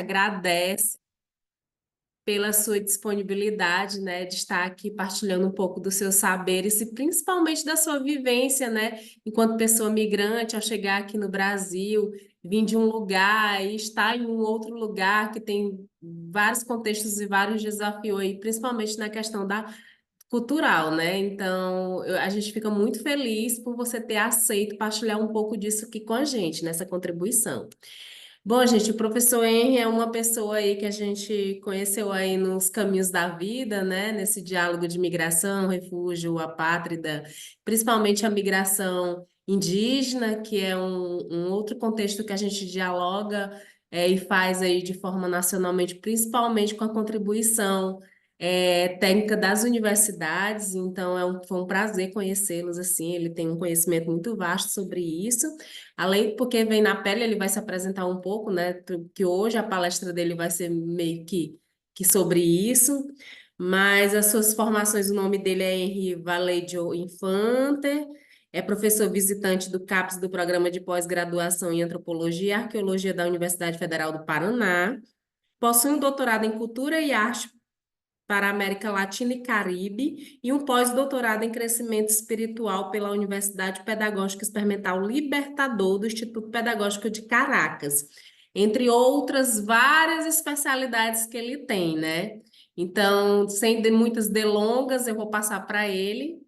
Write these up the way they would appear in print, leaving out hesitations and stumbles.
Agradece pela sua disponibilidade, né, de estar aqui partilhando um pouco dos seus saberes e principalmente da sua vivência, né, enquanto pessoa migrante, ao chegar aqui no Brasil, vir de um lugar e estar em um outro lugar que tem vários contextos e vários desafios aí, principalmente na questão da cultural, né? Então, a gente fica muito feliz por você ter aceito partilhar um pouco disso aqui com a gente, nessa contribuição. Bom, gente, o professor Henry é uma pessoa aí que a gente conheceu aí nos caminhos da vida, né? Nesse diálogo de migração, refúgio, apátrida, principalmente a migração indígena, que é um outro contexto que a gente dialoga, e faz aí de forma nacionalmente, principalmente com a contribuição técnica das universidades. Então, foi um prazer conhecê-los assim. Ele tem um conhecimento muito vasto sobre isso. Além porque vem na pele, ele vai se apresentar um pouco, né? Que hoje a palestra dele vai ser meio que sobre isso. Mas as suas formações, o nome dele é Henri Valedio Infante, é professor visitante do CAPES do Programa de Pós-Graduação em Antropologia e Arqueologia da Universidade Federal do Paraná. Possui um doutorado em Cultura e Arte para a América Latina e Caribe e um pós-doutorado em crescimento espiritual pela Universidade Pedagógica Experimental Libertador do Instituto Pedagógico de Caracas, entre outras várias especialidades que ele tem, né? Então, muitas delongas, eu vou passar para ele.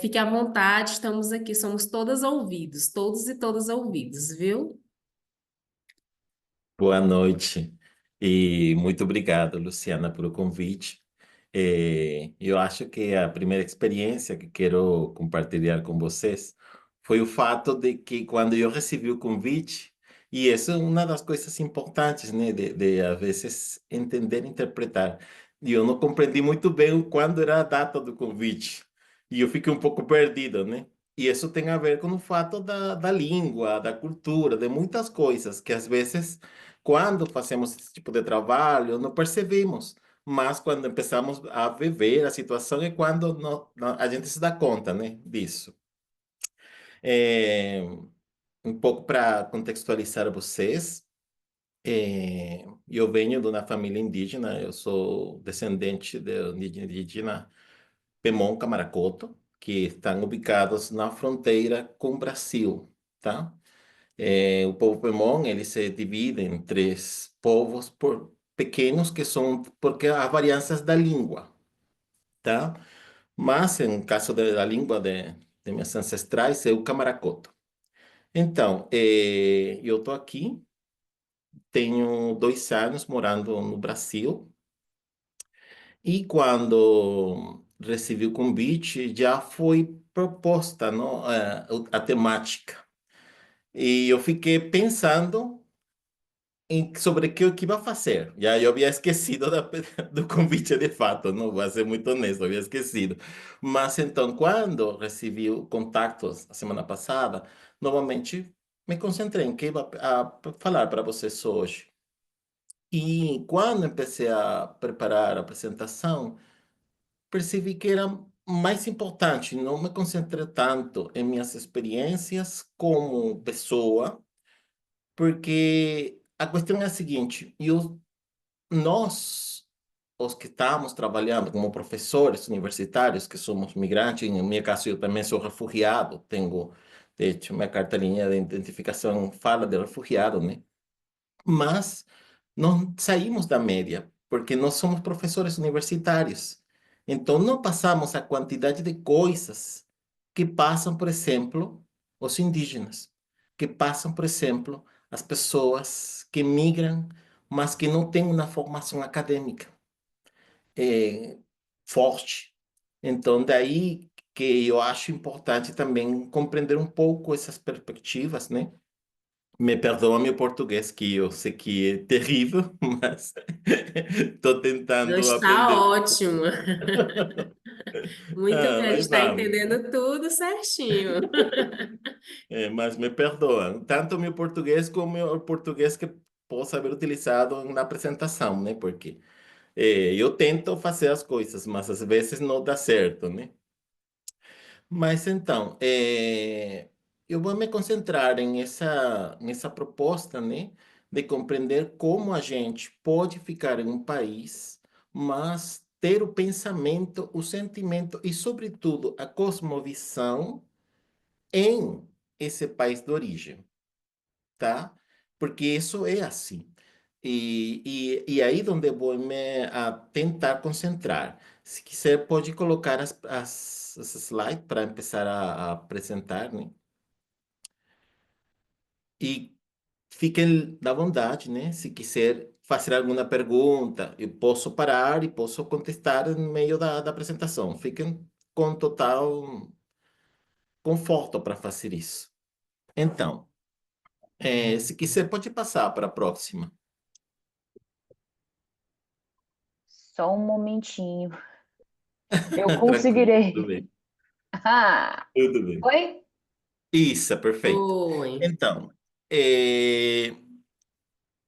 Fique à vontade, estamos aqui, somos todas ouvidos, todos e todas ouvidos, viu? Boa noite e muito obrigado, Luciana, pelo convite. Eu acho que a primeira experiência que quero compartilhar com vocês foi o fato de que quando eu recebi o convite, e isso é uma das coisas importantes, né, de às vezes entender e interpretar. E eu não compreendi muito bem quando era a data do convite, e eu fiquei um pouco perdido, né? E isso tem a ver com o fato da língua, da cultura, de muitas coisas que às vezes quando fazemos esse tipo de trabalho, não percebemos, mas quando começamos a viver a situação é quando a gente se dá conta, né, disso. É, um pouco para contextualizar vocês, eu venho de uma família indígena, eu sou descendente de indígena Pemon Camaracoto, que estão ubicados na fronteira com o Brasil, tá? O povo Pemon, ele se divide em três povos pequenos que são porque há variâncias da língua, tá? Mas, em caso da língua de meus ancestrais, é o camaracoto. Então, eu estou aqui, tenho 2 anos morando no Brasil, e quando recebi o convite, já foi proposta, não, a temática. E eu fiquei pensando sobre o que eu ia fazer. Já eu havia esquecido do convite de fato, não vou ser muito honesto, havia esquecido. Mas então, quando recebi o contato a semana passada, novamente me concentrei em que ia a falar para vocês hoje. E quando empecei a preparar a apresentação, percebi que era mais importante, não me concentrei tanto em minhas experiências como pessoa, porque a questão é a seguinte, nós, os que estamos trabalhando como professores universitários, que somos migrantes, em meu caso eu também sou refugiado, tenho, de hecho, minha carteirinha de identificação fala de refugiado, né? Mas não saímos da média, porque nós somos professores universitários. Então, não passamos a quantidade de coisas que passam, por exemplo, os indígenas, que passam, por exemplo, as pessoas que migram, mas que não têm uma formação acadêmica forte. Então, daí que eu acho importante também compreender um pouco essas perspectivas, né? Me perdoa meu português, que eu sei que é terrível, mas estou Não, tentando está aprender. ótimo. Muito bem, a gente Mas está vamos, né? entendendo tudo certinho. Mas me perdoa. Tanto meu português como o português que possa ser utilizado na apresentação, né? Porque eu tento fazer as coisas, mas às vezes não dá certo, né? Mas então, eu vou me concentrar nessa proposta, né? de compreender como a gente pode ficar em um país, mas ter o pensamento, o sentimento e, sobretudo, a cosmovisão em esse país de origem, tá? Porque isso é assim. E aí onde vou me a tentar concentrar. Se quiser, pode colocar as slides para começar a apresentar, né? E fiquem da vontade, né? Se quiser fazer alguma pergunta, eu posso parar e posso contestar no meio da apresentação. Fiquem com total conforto para fazer isso. Então, se quiser, pode passar para a próxima. Só um momentinho. Eu Tranquilo, tudo conseguirei. bem. Ah, Tudo bem. oi? Isso, perfeito. Oi. Então,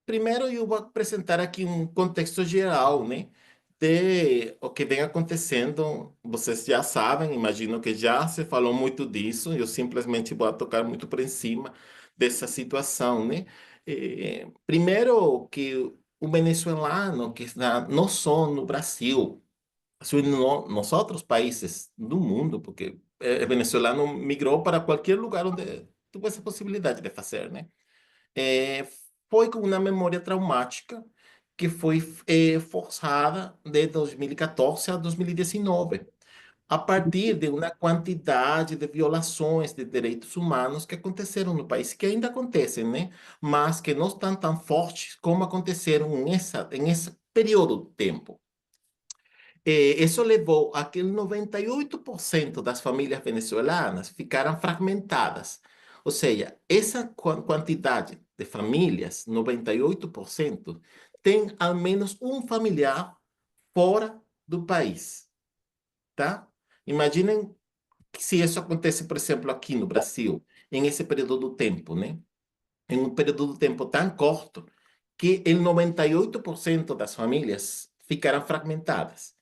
primeiro eu vou apresentar aqui um contexto geral, né, de o que vem acontecendo. Vocês já sabem, imagino que já se falou muito disso, eu simplesmente vou tocar muito por cima dessa situação, né? Primeiro que o venezuelano que está não só no Brasil, sino nos outros países do mundo, porque o venezuelano migrou para qualquer lugar onde tivesse a possibilidade de fazer, né? é, Foi com uma memória traumática que foi forçada de 2014 a 2019, a partir de uma quantidade de violações de direitos humanos que aconteceram no país, que ainda acontecem, né? Mas que não estão tão fortes como aconteceram em esse período de tempo. Isso levou a que 98% das famílias venezuelanas ficaram fragmentadas. Ou seja, essa quantidade de famílias, 98%, tem ao menos um familiar fora do país, tá? Imaginem que se isso acontece, por exemplo, aqui no Brasil, em esse período do tempo, né? Em um período do tempo tão curto, que o 98% das famílias ficaram fragmentadas.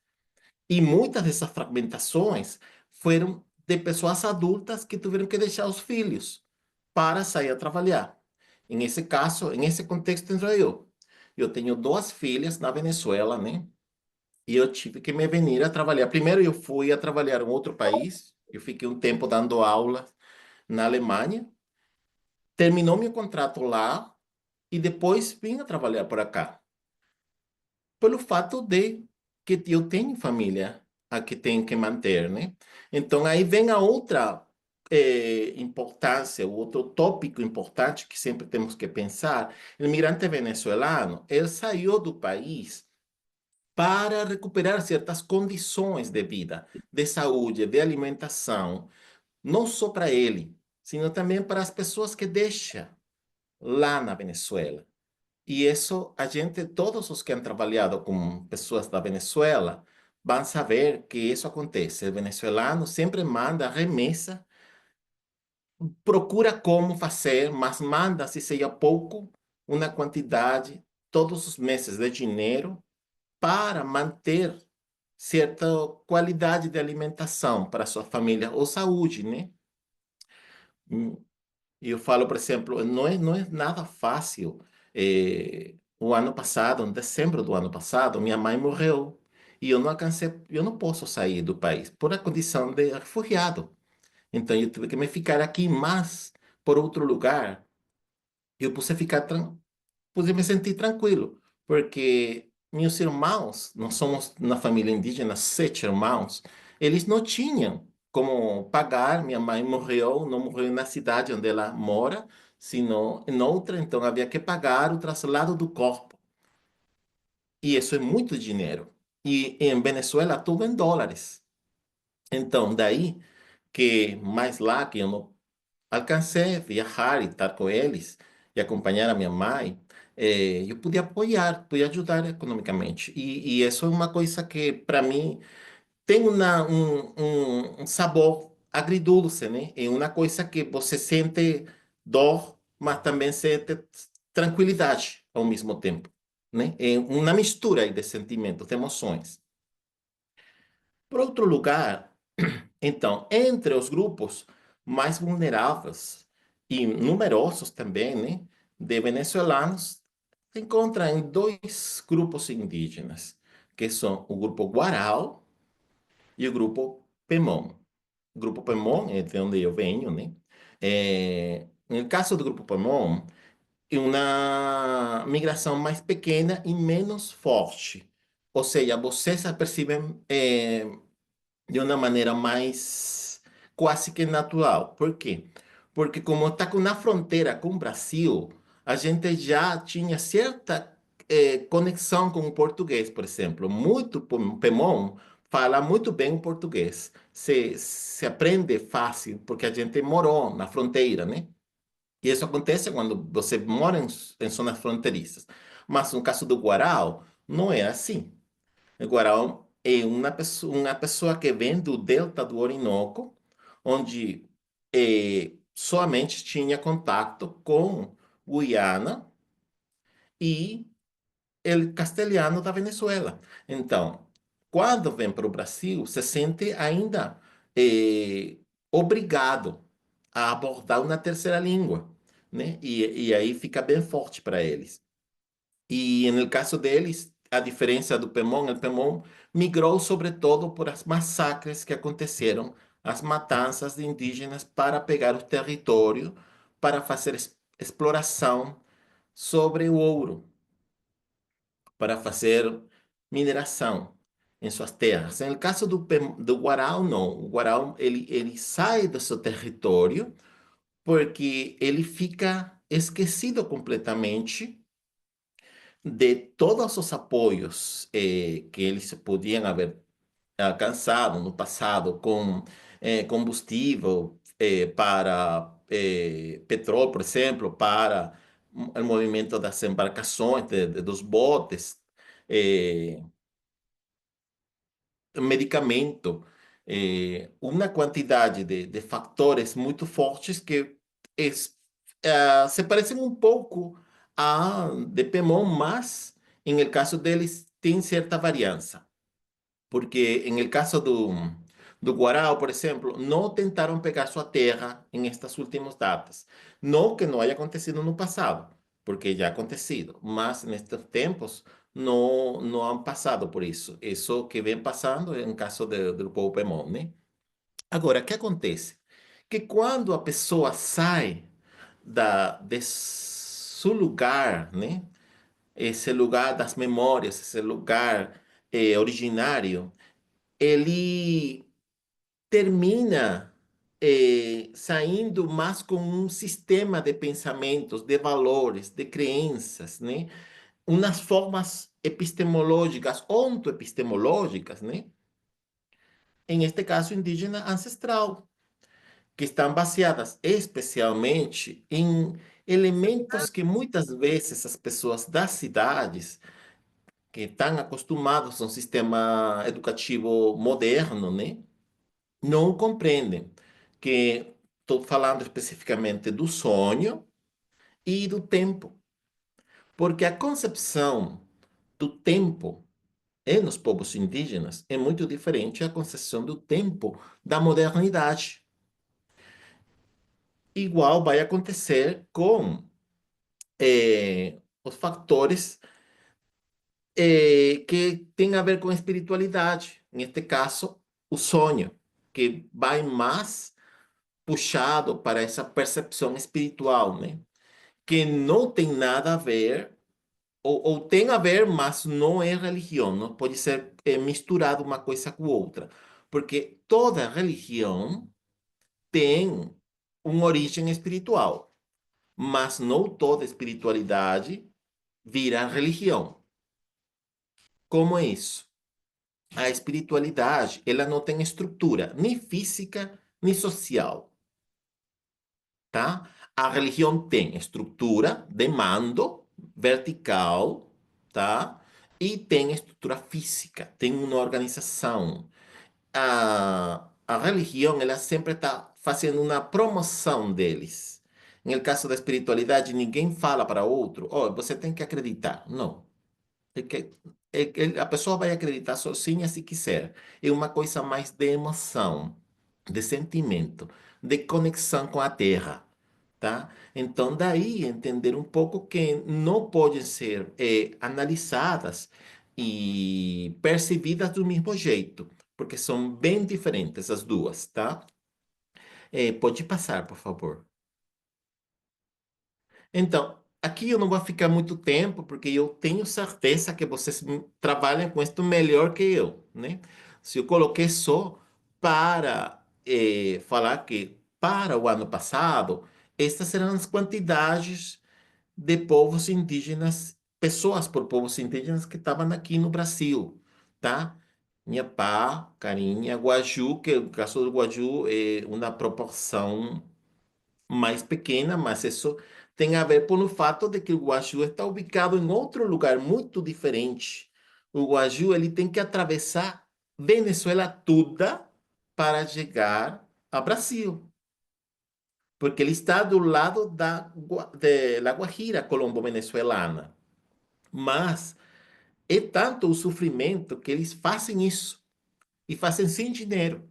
E muitas dessas fragmentações foram de pessoas adultas que tiveram que deixar os filhos para sair a trabalhar. Em esse caso, em esse contexto, entro eu. Eu tenho duas filhas na Venezuela, né? E eu tive que me venir a trabalhar. Primeiro, eu fui a trabalhar em outro país. Eu fiquei um tempo dando aula na Alemanha. Terminou meu contrato lá e depois vim a trabalhar por acá. Pelo fato de que eu tenho família a que tenho que manter, né? Então aí vem a outra importância, o outro tópico importante que sempre temos que pensar. O imigrante venezuelano, ele saiu do país para recuperar certas condições de vida, de saúde, de alimentação, não só para ele, sino também para as pessoas que deixa lá na Venezuela. E isso, a gente, todos os que han trabalhado com pessoas da Venezuela, vão saber que isso acontece. O venezuelano sempre manda remessa, procura como fazer, mas manda, se seja pouco, uma quantidade todos os meses de dinheiro para manter certa qualidade de alimentação para sua família ou saúde, né? E eu falo, por exemplo, não é nada fácil. O ano passado, em dezembro do ano passado, minha mãe morreu. E eu não alcancei, eu não posso sair do país por a condição de refugiado. Então eu tive que me ficar aqui, mas por outro lugar, eu pude ficar pude me sentir tranquilo, porque meus irmãos, nós somos na família indígena 7 irmãos, eles não tinham como pagar. Minha mãe morreu, não morreu na cidade onde ela mora, sino em outra, então havia que pagar o traslado do corpo. E isso é muito dinheiro. E em Venezuela tudo em dólares. Então, daí que mais lá que eu não alcancei a viajar e estar com eles e acompanhar a minha mãe, eu podia apoiar, podia ajudar economicamente. E isso é uma coisa que, para mim, tem um sabor agridulce, né? É uma coisa que você sente dor, mas também sente tranquilidade ao mesmo tempo, né? É uma mistura aí de sentimentos, de emoções. Por outro lugar, então, entre os grupos mais vulneráveis e numerosos também, né, de venezuelanos, se encontra em dois grupos indígenas, que são o grupo Guarau e o grupo Pemon. O grupo Pemon é de onde eu venho, né? No caso do grupo Pemon, é uma migração mais pequena e menos forte. Ou seja, vocês a percebem de uma maneira mais quase que natural. Por quê? Porque como está na fronteira com o Brasil, a gente já tinha certa conexão com o português, por exemplo. Muito Pemon fala muito bem o português. Se aprende fácil, porque a gente morou na fronteira, né? E isso acontece quando você mora em zonas fronteiriças. Mas no caso do Guarau, não é assim. O Guarau é uma pessoa que vem do delta do Orinoco, onde somente tinha contato com Guiana e o castelhano da Venezuela. Então, quando vem para o Brasil, se sente ainda eh, obrigado a abordar uma terceira língua, né? E aí fica bem forte para eles. E no caso deles, a diferença do Pemon, o Pemon migrou sobretudo por as massacres que aconteceram, as matanças de indígenas para pegar o território, para fazer exploração sobre o ouro, para fazer mineração em suas terras. No caso do Guarau, não. O Guarau, ele sai do seu território porque ele fica esquecido completamente de todos os apoios que eles podiam haver alcançado no passado com combustível para petróleo, por exemplo, para o movimento das embarcações, dos botes, eh, medicamento, uma quantidade de fatores muito fortes que se parecem um pouco a de Pemon, mas em el caso deles tem certa variança. Porque em el caso do Guarau, por exemplo, não tentaram pegar sua terra em estas últimas datas. Não que não haya acontecido no passado, porque já ha acontecido, mas nestes tempos não han passado por isso. Isso que vem passando em caso do povo Pemon, né? Agora, o que acontece? Que quando a pessoa sai de seu lugar, né? Esse lugar das memórias, esse lugar originário, ele termina saindo mais com um sistema de pensamentos, de valores, de crenças, né? Umas formas epistemológicas, ontoepistemológicas, né? Em este caso, indígena ancestral, que estão baseadas especialmente em elementos que muitas vezes as pessoas das cidades, que estão acostumados a um sistema educativo moderno, né? Não compreendem que estou falando especificamente do sonho e do tempo, porque a concepção do tempo nos povos indígenas é muito diferente da concepção do tempo da modernidade. Igual vai acontecer com os fatores que têm a ver com a espiritualidade. Neste caso, o sonho, que vai mais puxado para essa percepção espiritual, né? Que não tem nada a ver, ou tem a ver, mas não é religião, não pode ser misturado uma coisa com outra, porque toda religião tem uma origem espiritual, mas não toda espiritualidade vira religião. Como é isso? A espiritualidade, ela não tem estrutura, nem física, nem social. Tá? A religião tem estrutura de mando vertical, tá? E tem estrutura física, tem uma organização. A religião, ela sempre está fazendo uma promoção deles. No caso da espiritualidade, ninguém fala para outro, oh, você tem que acreditar. Não. É que, a pessoa vai acreditar sozinha se quiser. É uma coisa mais de emoção, de sentimento, de conexão com a terra. tá? Então, daí entender um pouco que não podem ser analisadas e percebidas do mesmo jeito, porque são bem diferentes as duas, tá? Pode passar, por favor. Então, aqui eu não vou ficar muito tempo, porque eu tenho certeza que vocês trabalham com isso melhor que eu, né? Se eu coloquei só para falar que para o ano passado, estas eram as quantidades de povos indígenas, pessoas por povos indígenas que estavam aqui no Brasil, tá? Inhapá, Carinha, Guaju, que o caso do Guaju é uma proporção mais pequena, mas isso tem a ver pelo fato de que o Guaju está ubicado em outro lugar muito diferente. O Guaju ele tem que atravessar Venezuela toda para chegar ao Brasil, porque ele está do lado de La Guajira colombo-venezuelana. Mas é tanto o sofrimento que eles fazem isso e fazem sem dinheiro.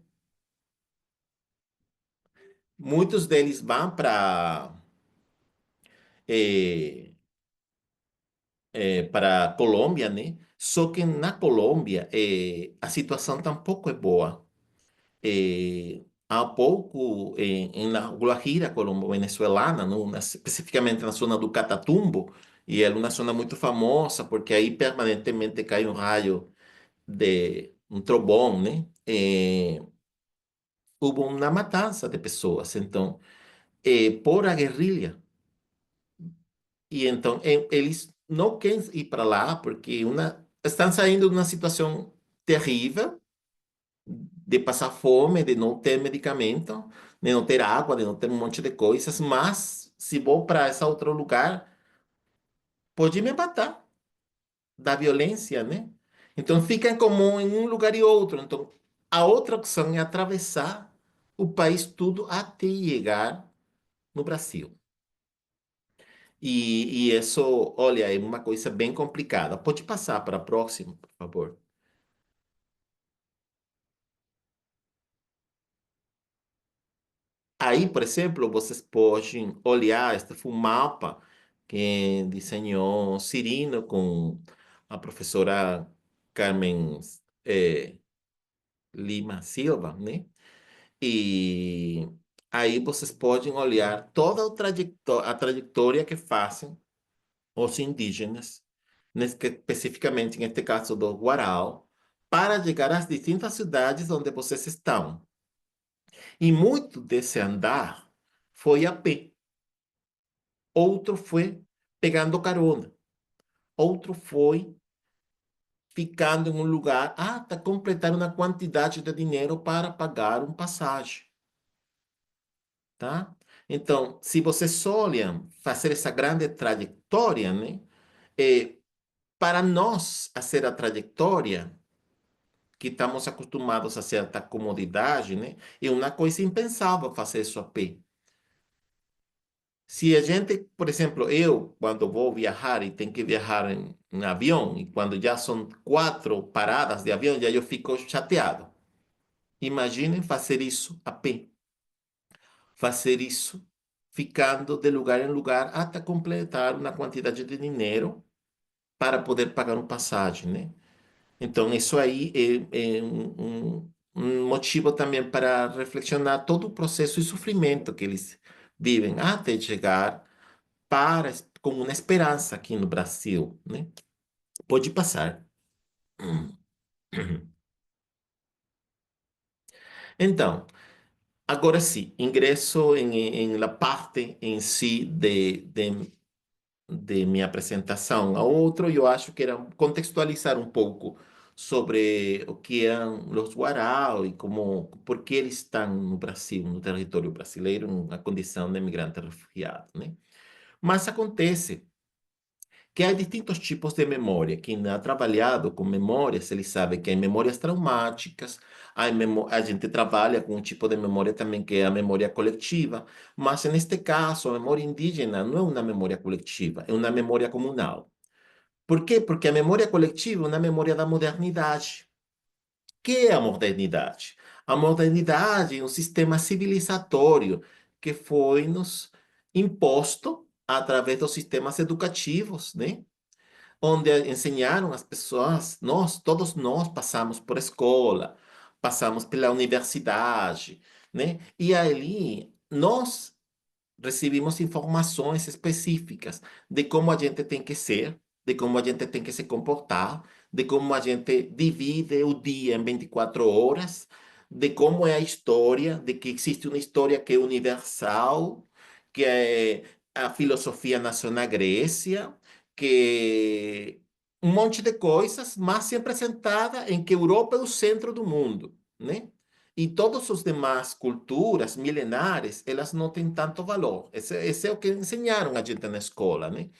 Muitos deles vão para Colômbia, né? Só que na Colômbia a situação tampouco é boa. Há pouco, na Guajira colombo-venezuelana, especificamente na zona do Catatumbo, e é uma zona muito famosa porque aí permanentemente cai um raio de um trovão, né? Houve uma matança de pessoas, então, por a guerrilha. E então eles não querem ir para lá porque estão saindo de uma situação terrível de passar fome, de não ter medicamento, de não ter água, de não ter um monte de coisas. Mas se vou para esse outro lugar, pode me matar da violência, né? Então ficam como em um lugar e outro. Então a outra opção é atravessar o país tudo até chegar no Brasil. E isso, olha, é uma coisa bem complicada. Pode passar para a próxima, por favor. Aí, por exemplo, vocês podem olhar, este foi um mapa que desenhou Cirino com a professora Carmen eh, Lima Silva, né? E aí vocês podem olhar toda a trajetória que fazem os indígenas, especificamente neste caso do Guarau, para chegar às distintas cidades onde vocês estão. E muito desse andar foi a pé. Outro foi pegando carona. Outro foi ficando em um lugar até completar uma quantidade de dinheiro para pagar um passagem, tá? Então, se vocês olham fazer essa grande trajetória, né? Para nós, fazer a trajetória que estamos acostumados a certa comodidade, né? É uma coisa impensável fazer isso a pé. Se a gente, por exemplo, eu, quando vou viajar e tenho que viajar em avião, e quando já são 4 paradas de avião, já eu fico chateado. Imaginem fazer isso a pé. Fazer isso ficando de lugar em lugar até completar uma quantidade de dinheiro para poder pagar uma passagem, né? Então, isso aí é um motivo também para reflexionar todo o processo e sofrimento que eles vivem até chegar para com uma esperança aqui no Brasil, né? Pode passar. Então, agora sim, ingresso em la parte em si de minha apresentação. A outro, eu acho que era contextualizar um pouco sobre o que eram os Guarau e como, por que eles estão no Brasil, no território brasileiro, na condição de imigrante refugiado, né? Mas acontece que há distintos tipos de memória. Quem ha trabalhado com memórias, ele sabe que há memórias traumáticas, a gente trabalha com um tipo de memória também que é a memória coletiva, mas neste caso, a memória indígena não é uma memória coletiva, é uma memória comunal. Por quê? Porque a memória coletiva é uma memória da modernidade. O que é a modernidade? A modernidade é um sistema civilizatório que foi nos imposto através dos sistemas educativos, né? Onde ensinaram as pessoas, todos nós passamos por escola, passamos pela universidade, né? E ali nós recebemos informações específicas de como a gente tem que ser, de como a gente tem que se comportar, de como a gente divide o dia em 24 horas, de como é a história, de que existe uma história que é universal, que é a filosofia nasceu na Grécia, que um monte de coisas, mas sempre sentada em que a Europa é o centro do mundo, né? E todas as demais culturas milenares, elas não têm tanto valor. Esse é o que ensinaram a gente na escola, né?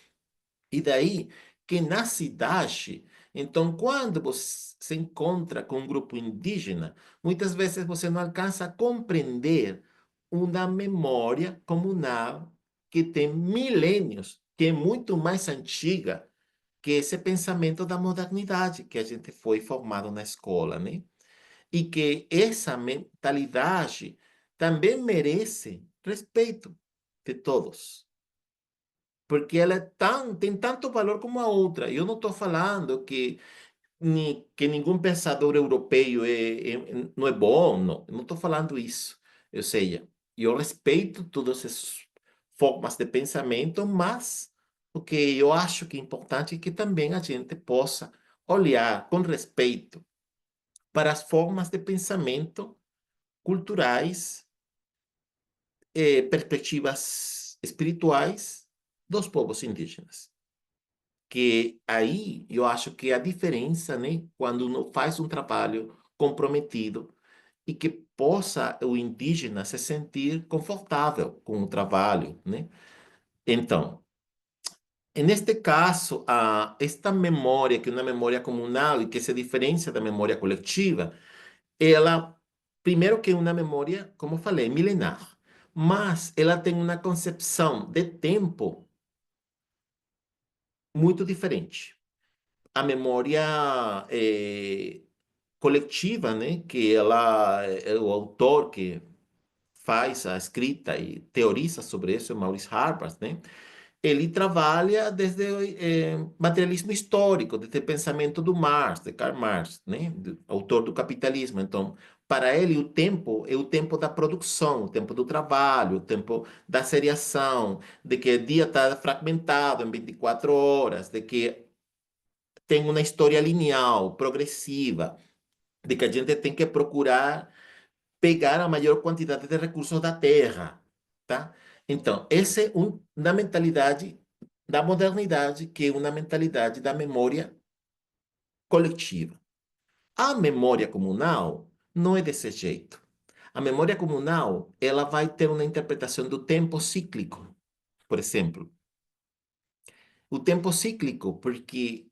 E daí que na cidade, então, quando você se encontra com um grupo indígena, muitas vezes você não alcança a compreender uma memória comunal que tem milênios, que é muito mais antiga que esse pensamento da modernidade que a gente foi formado na escola, né? E que essa mentalidade também merece respeito de todos, porque ela tem tanto valor como a outra. Eu não estou falando que nenhum pensador europeu não é bom, não estou falando isso. Ou seja, eu respeito todas essas formas de pensamento, mas o que eu acho que é importante é que também a gente possa olhar com respeito para as formas de pensamento culturais, perspectivas espirituais dos povos indígenas. Que aí eu acho que a diferença, né, quando uno faz um trabalho comprometido e que possa o indígena se sentir confortável com o trabalho, né? Então, neste caso, esta memória, que é uma memória comunal e que se diferencia da memória coletiva, ela, primeiro que é uma memória, como eu falei, milenar, mas ela tem uma concepção de tempo muito diferente. A memória coletiva, né, que ela é o autor que faz a escrita e teoriza sobre isso, é Maurice Harvard, né? Ele trabalha desde materialismo histórico, desde o pensamento do Marx, de Karl Marx, né? Autor do Capitalismo. Então, para ele, o tempo é o tempo da produção, o tempo do trabalho, o tempo da seriação, de que o dia está fragmentado em 24 horas, de que tem uma história linear, progressiva, de que a gente tem que procurar pegar a maior quantidade de recursos da terra, tá? Então, essa é uma mentalidade da modernidade, que é uma mentalidade da memória coletiva. A memória comunal não é desse jeito. A memória comunal, ela vai ter uma interpretação do tempo cíclico, por exemplo. O tempo cíclico, porque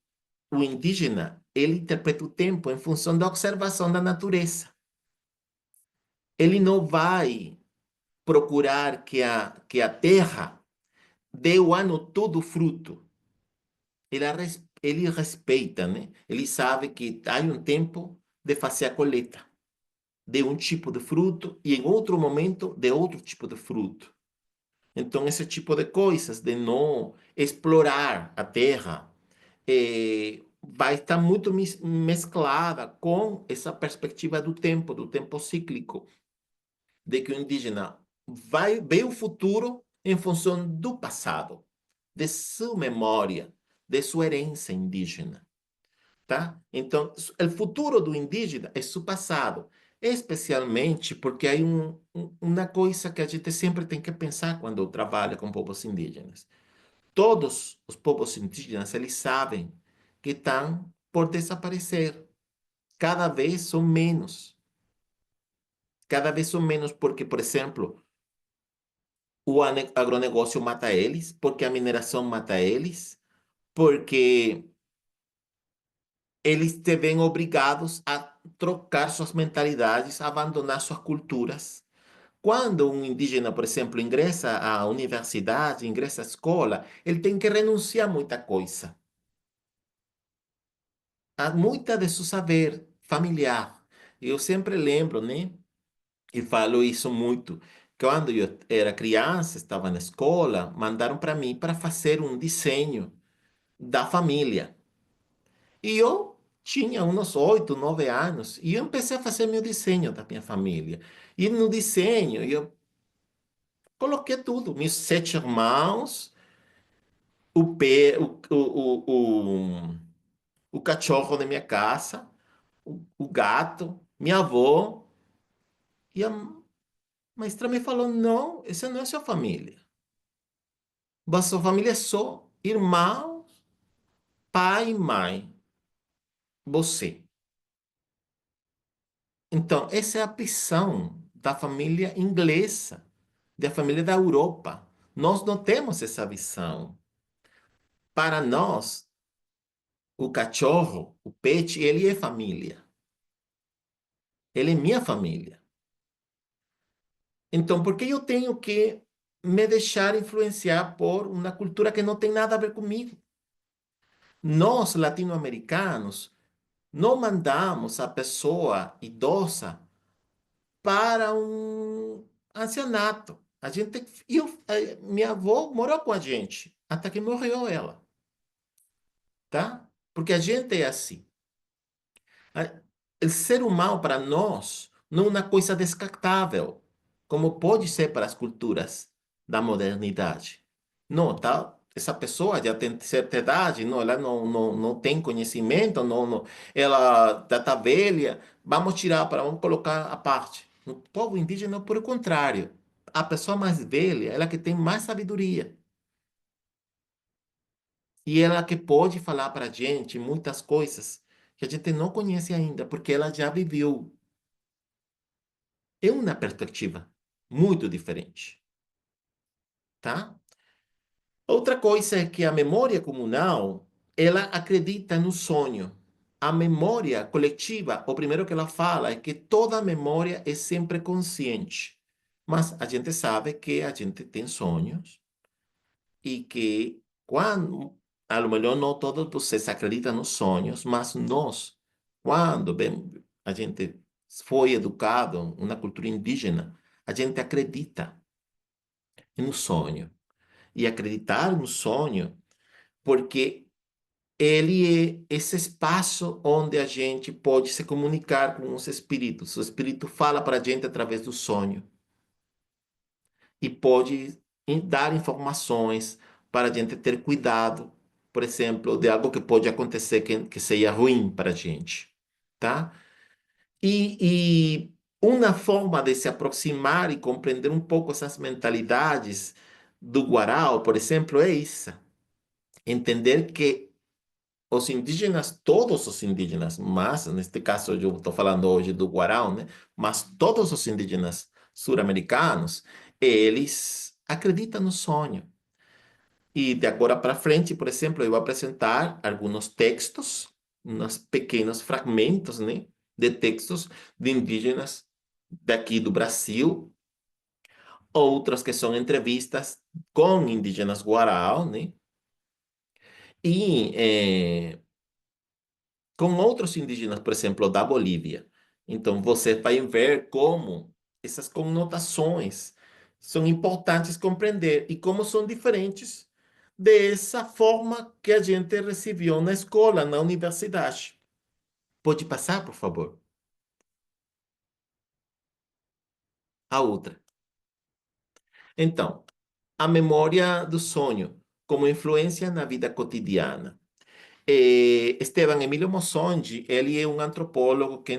o indígena, ele interpreta o tempo em função da observação da natureza. Ele não vai procurar que a terra dê o ano todo fruto. Ele respeita, né? Ele sabe que há um tempo de fazer a colheita de um tipo de fruto e em outro momento de outro tipo de fruto. Então, esse tipo de coisas, de não explorar a terra, vai estar muito mesclada com essa perspectiva do tempo cíclico, de que o indígena vai ver o futuro em função do passado, de sua memória, de sua herança indígena, tá? Então, o futuro do indígena é seu passado, especialmente porque há uma coisa que a gente sempre tem que pensar quando trabalha com povos indígenas. Todos os povos indígenas, eles sabem que estão por desaparecer. Cada vez são menos. Cada vez são menos porque, por exemplo, o agronegócio mata eles, porque a mineração mata eles, porque eles se veem obrigados a trocar suas mentalidades, a abandonar suas culturas. Quando um indígena, por exemplo, ingressa à universidade, ingressa à escola, ele tem que renunciar a muita coisa, a muita de seu saber familiar. Eu sempre lembro, né? E falo isso muito, quando eu era criança, estava na escola, mandaram para mim para fazer um desenho da família. E eu tinha uns 8, 9 anos e eu comecei a fazer meu desenho da minha família. E no desenho eu coloquei tudo, meus 7 irmãos, o cachorro da minha casa, o gato, minha avó. E a maestra me falou, não, essa não é sua família. A sua família é só irmãos, pai e mãe, você. Então, essa é a visão da família inglesa, da família da Europa. Nós não temos essa visão. Para nós, o cachorro, o pet, ele é família. Ele é minha família. Então, por que eu tenho que me deixar influenciar por uma cultura que não tem nada a ver comigo? Nós, latino-americanos, não mandamos a pessoa idosa para um ancianato. Minha avó morou com a gente até que morreu ela, tá? Porque a gente é assim. O ser humano para nós não é uma coisa descartável, como pode ser para as culturas da modernidade. Não, tá? Essa pessoa já tem certa idade, não, ela não tem conhecimento, ela já está velha, vamos tirar vamos colocar à parte. No povo indígena, por o contrário, a pessoa mais velha, ela que tem mais sabedoria. E ela que pode falar para a gente muitas coisas que a gente não conhece ainda, porque ela já viveu. É uma perspectiva muito diferente, tá? Outra coisa é que a memória comunal, ela acredita no sonho. A memória coletiva, o primeiro que ela fala é que toda memória é sempre consciente. Mas a gente sabe que a gente tem sonhos e que quando, a lo melhor não todos vocês acreditam nos sonhos, mas nós, quando a gente foi educado em uma cultura indígena, a gente acredita no sonho. E acreditar no sonho, porque ele é esse espaço onde a gente pode se comunicar com os espíritos. O espírito fala para a gente através do sonho e pode dar informações para a gente ter cuidado, por exemplo, de algo que pode acontecer que seja ruim para a gente, tá? E uma forma de se aproximar e compreender um pouco essas mentalidades do Guarau, por exemplo, é essa. Entender que os indígenas, todos os indígenas, mas neste caso eu estou falando hoje do Guarau, né? Mas todos os indígenas sul-americanos, eles acreditam no sonho. E de agora para frente, por exemplo, eu vou apresentar alguns textos, uns pequenos fragmentos, né? De textos de indígenas daqui do Brasil, outros que são entrevistas com indígenas Guarau, né? E com outros indígenas, por exemplo, da Bolívia. Então, você vai ver como essas conotações são importantes compreender e como são diferentes dessa forma que a gente recebeu na escola, na universidade. Pode passar, por favor? A outra. Então, a memória do sonho como influência na vida cotidiana. Esteban Emílio Mossondi, ele é um antropólogo que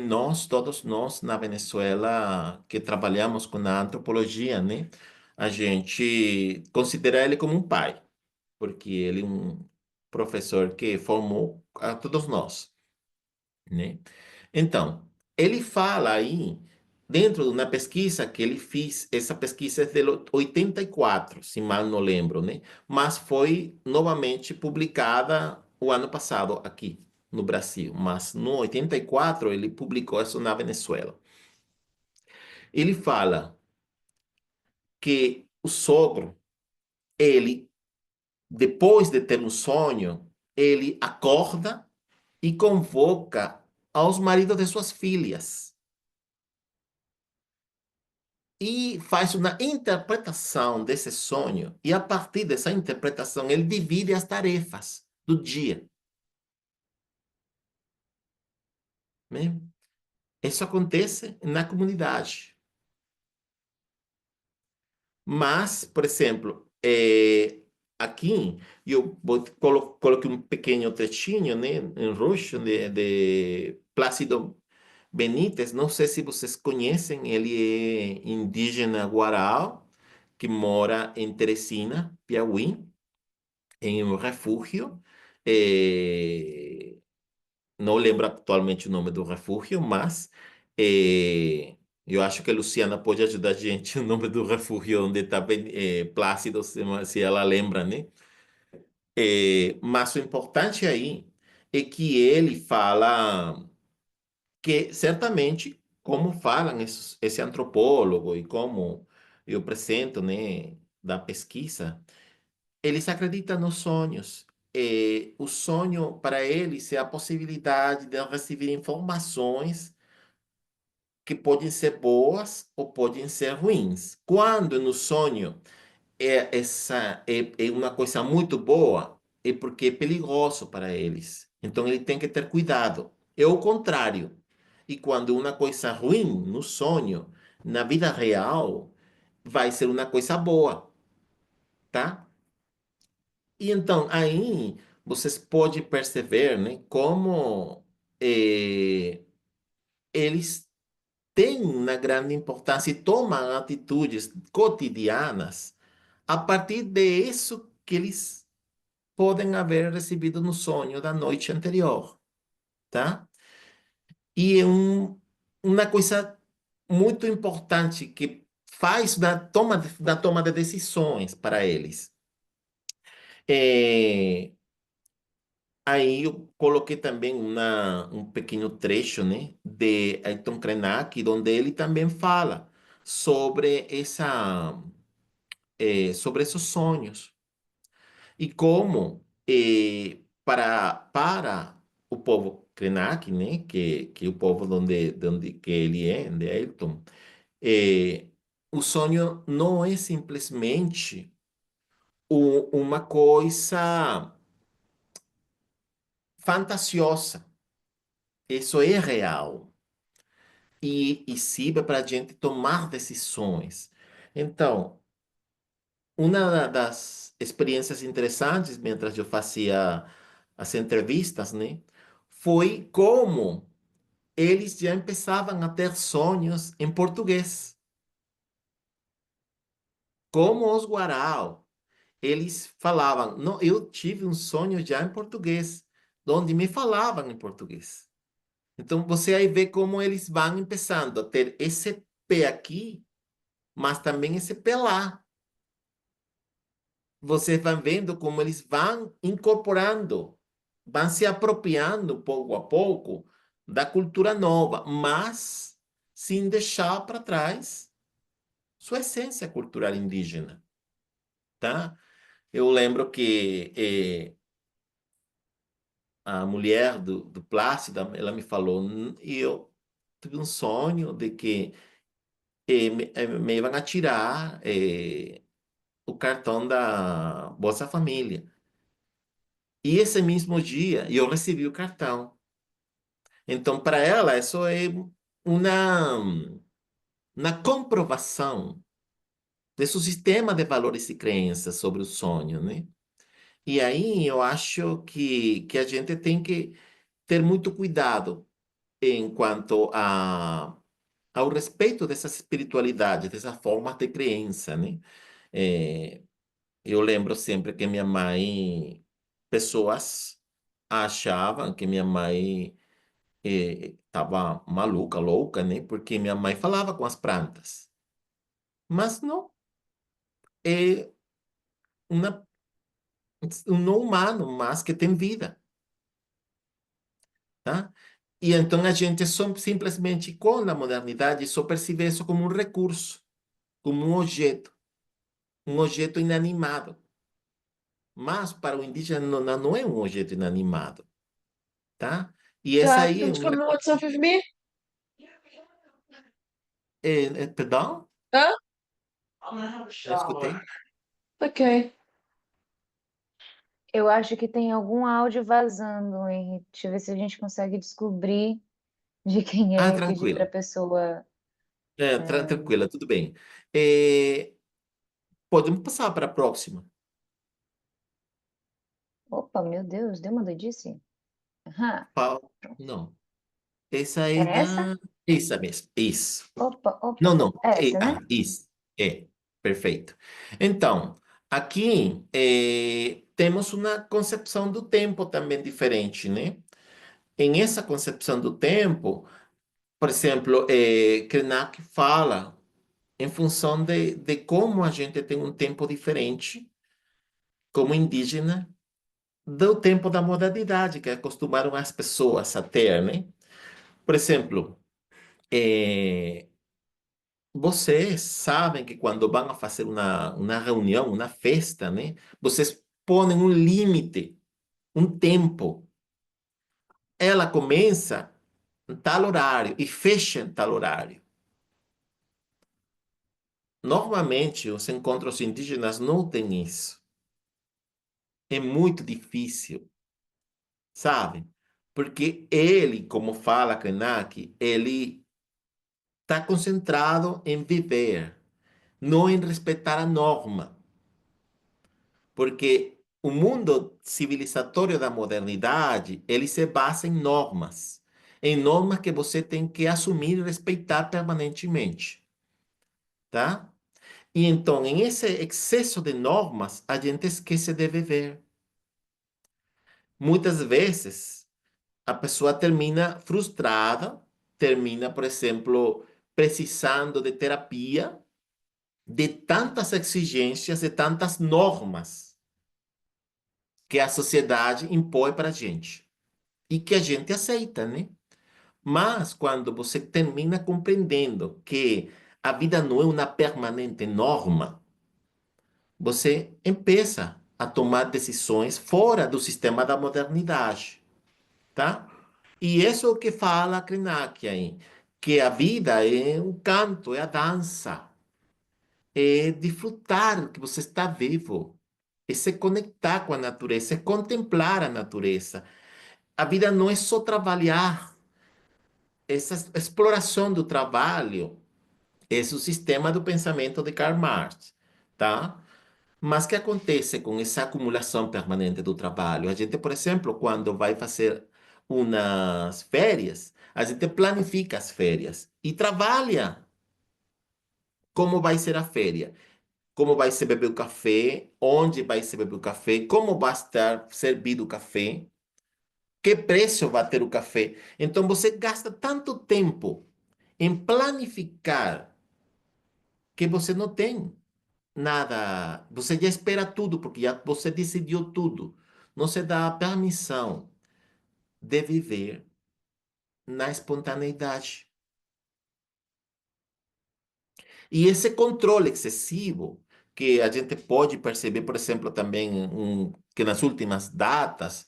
todos nós na Venezuela, que trabalhamos com a antropologia, né? A gente considera ele como um pai, porque ele é um professor que formou a todos nós, né? Então, ele fala aí, dentro de uma pesquisa que ele fez, essa pesquisa é de 84, se mal não lembro, né? Mas foi novamente publicada o ano passado aqui no Brasil. Mas no 84 ele publicou isso na Venezuela. Ele fala que o sogro, ele, depois de ter um sonho, ele acorda e convoca aos maridos de suas filhas. e faz uma interpretação desse sonho, e a partir dessa interpretação ele divide as tarefas do dia, né? Isso acontece na comunidade. Mas, por exemplo, aqui eu coloquei um pequeno trechinho, né, em roxo, de Plácido Benítez. Não sei se vocês conhecem, ele é indígena guarau, que mora em Teresina, Piauí, em um refúgio. Eh, não lembro atualmente o nome do refúgio, mas eu acho que a Luciana pode ajudar a gente o nome do refúgio onde está Plácido, se ela lembra, né? Mas o importante aí é que ele fala que, certamente, como falam esse antropólogo e como eu apresento, né, da pesquisa, eles acreditam nos sonhos. O sonho, para eles, é a possibilidade de receber informações que podem ser boas ou podem ser ruins. Quando no sonho é uma coisa muito boa, é porque é perigoso para eles. Então ele tem que ter cuidado. É o contrário. E quando uma coisa ruim no sonho, na vida real, vai ser uma coisa boa, tá? E então aí vocês podem perceber, né, como eles têm uma grande importância e tomam atitudes cotidianas a partir de isso que eles podem haver recebido no sonho da noite anterior, tá? E é uma coisa muito importante que faz da toma de decisões para eles. É, aí eu coloquei também um pequeno trecho, né, de Ayrton Krenak, onde ele também fala sobre sobre esses sonhos. E como para o povo Krenak, né, que é o povo de onde que ele é, de Ayrton, eh, o sonho não é simplesmente uma coisa fantasiosa. Isso é real e sirva para a gente tomar decisões. Então, uma das experiências interessantes, mientras eu fazia as entrevistas, né, foi como eles já começavam a ter sonhos em português. Como os Guarau, eles falavam, não, eu tive um sonho já em português, onde me falavam em português. Então você aí vê como eles vão começando a ter esse pé aqui, mas também esse pé lá. Você vai vendo como eles vão incorporando, vão se apropriando pouco a pouco da cultura nova, mas sem deixar para trás sua essência cultural indígena, tá? Eu lembro que a mulher do Plácido, ela me falou, e eu tive um sonho de que me iam a tirar o cartão da Bolsa Família. E esse mesmo dia eu recebi o cartão. Então, para ela, isso é uma, uma comprovação desse sistema de valores e crenças sobre o sonho, né? E aí eu acho que a gente tem que ter muito cuidado enquanto ao respeito dessas espiritualidades, dessas formas de crença, né? Eh, eu lembro sempre que minha mãe, pessoas achavam que minha mãe estava maluca, louca, né? Porque minha mãe falava com as plantas. Mas não, é uma, um não humano, mas que tem vida, tá? E então a gente só, simplesmente com a modernidade só percebe isso como um recurso, como um objeto inanimado. Mas para o indígena não é um objeto inanimado, tá? E essa God, aí é don't tell uma... me what's off of me. Perdão? Hã? Já escutei? Ok. Eu acho que tem algum áudio vazando, Henrique. Deixa eu ver se a gente consegue descobrir de quem Ah, é e pedir para a tranquila. pessoa. Tranquila, tudo bem. É, podemos passar para a próxima. Opa, meu Deus, deu uma doidice? Aham, Não. Essa é era essa? da. Essa mesmo. Isso. Opa, Não, opa, não. essa, né? Isso. É. Perfeito. Então, aqui temos uma concepção do tempo também diferente, né? Em essa concepção do tempo, por exemplo, Krenak fala em função de como a gente tem um tempo diferente como indígena do tempo da modernidade que acostumaram as pessoas a ter, né? Por exemplo, eh, vocês sabem que quando vão a fazer uma reunião, uma festa, né? Vocês põem um limite, um tempo. Ela começa em tal horário e fecha em tal horário. Normalmente, os encontros indígenas não têm isso. É muito difícil, sabe? Porque ele, como fala Krenak, ele está concentrado em viver, não em respeitar a norma. Porque o mundo civilizatório da modernidade, ele se basa em normas que você tem que assumir e respeitar permanentemente, tá? E então, em esse excesso de normas, a gente esquece de viver. Muitas vezes, a pessoa termina frustrada, termina, por exemplo, precisando de terapia, de tantas exigências, de tantas normas que a sociedade impõe para a gente e que a gente aceita, né? Mas quando você termina compreendendo que a vida não é uma permanente norma, você começa a tomar decisões fora do sistema da modernidade, tá? E isso é o que fala Krenak aí, que a vida é um canto, é a dança, é desfrutar que você está vivo, é se conectar com a natureza, é contemplar a natureza. A vida não é só trabalhar. Essa exploração do trabalho, esse é o sistema do pensamento de Karl Marx, tá? Mas o que acontece com essa acumulação permanente do trabalho? A gente, por exemplo, quando vai fazer umas férias, a gente planifica as férias e trabalha como vai ser a férias, como vai ser beber o café, onde vai ser beber o café, como vai estar servido o café, que preço vai ter o café. Então você gasta tanto tempo em planificar que você não tem nada, você já espera tudo, porque já você decidiu tudo. Não se dá a permissão de viver na espontaneidade. E esse controle excessivo, que a gente pode perceber, por exemplo, também que nas últimas datas,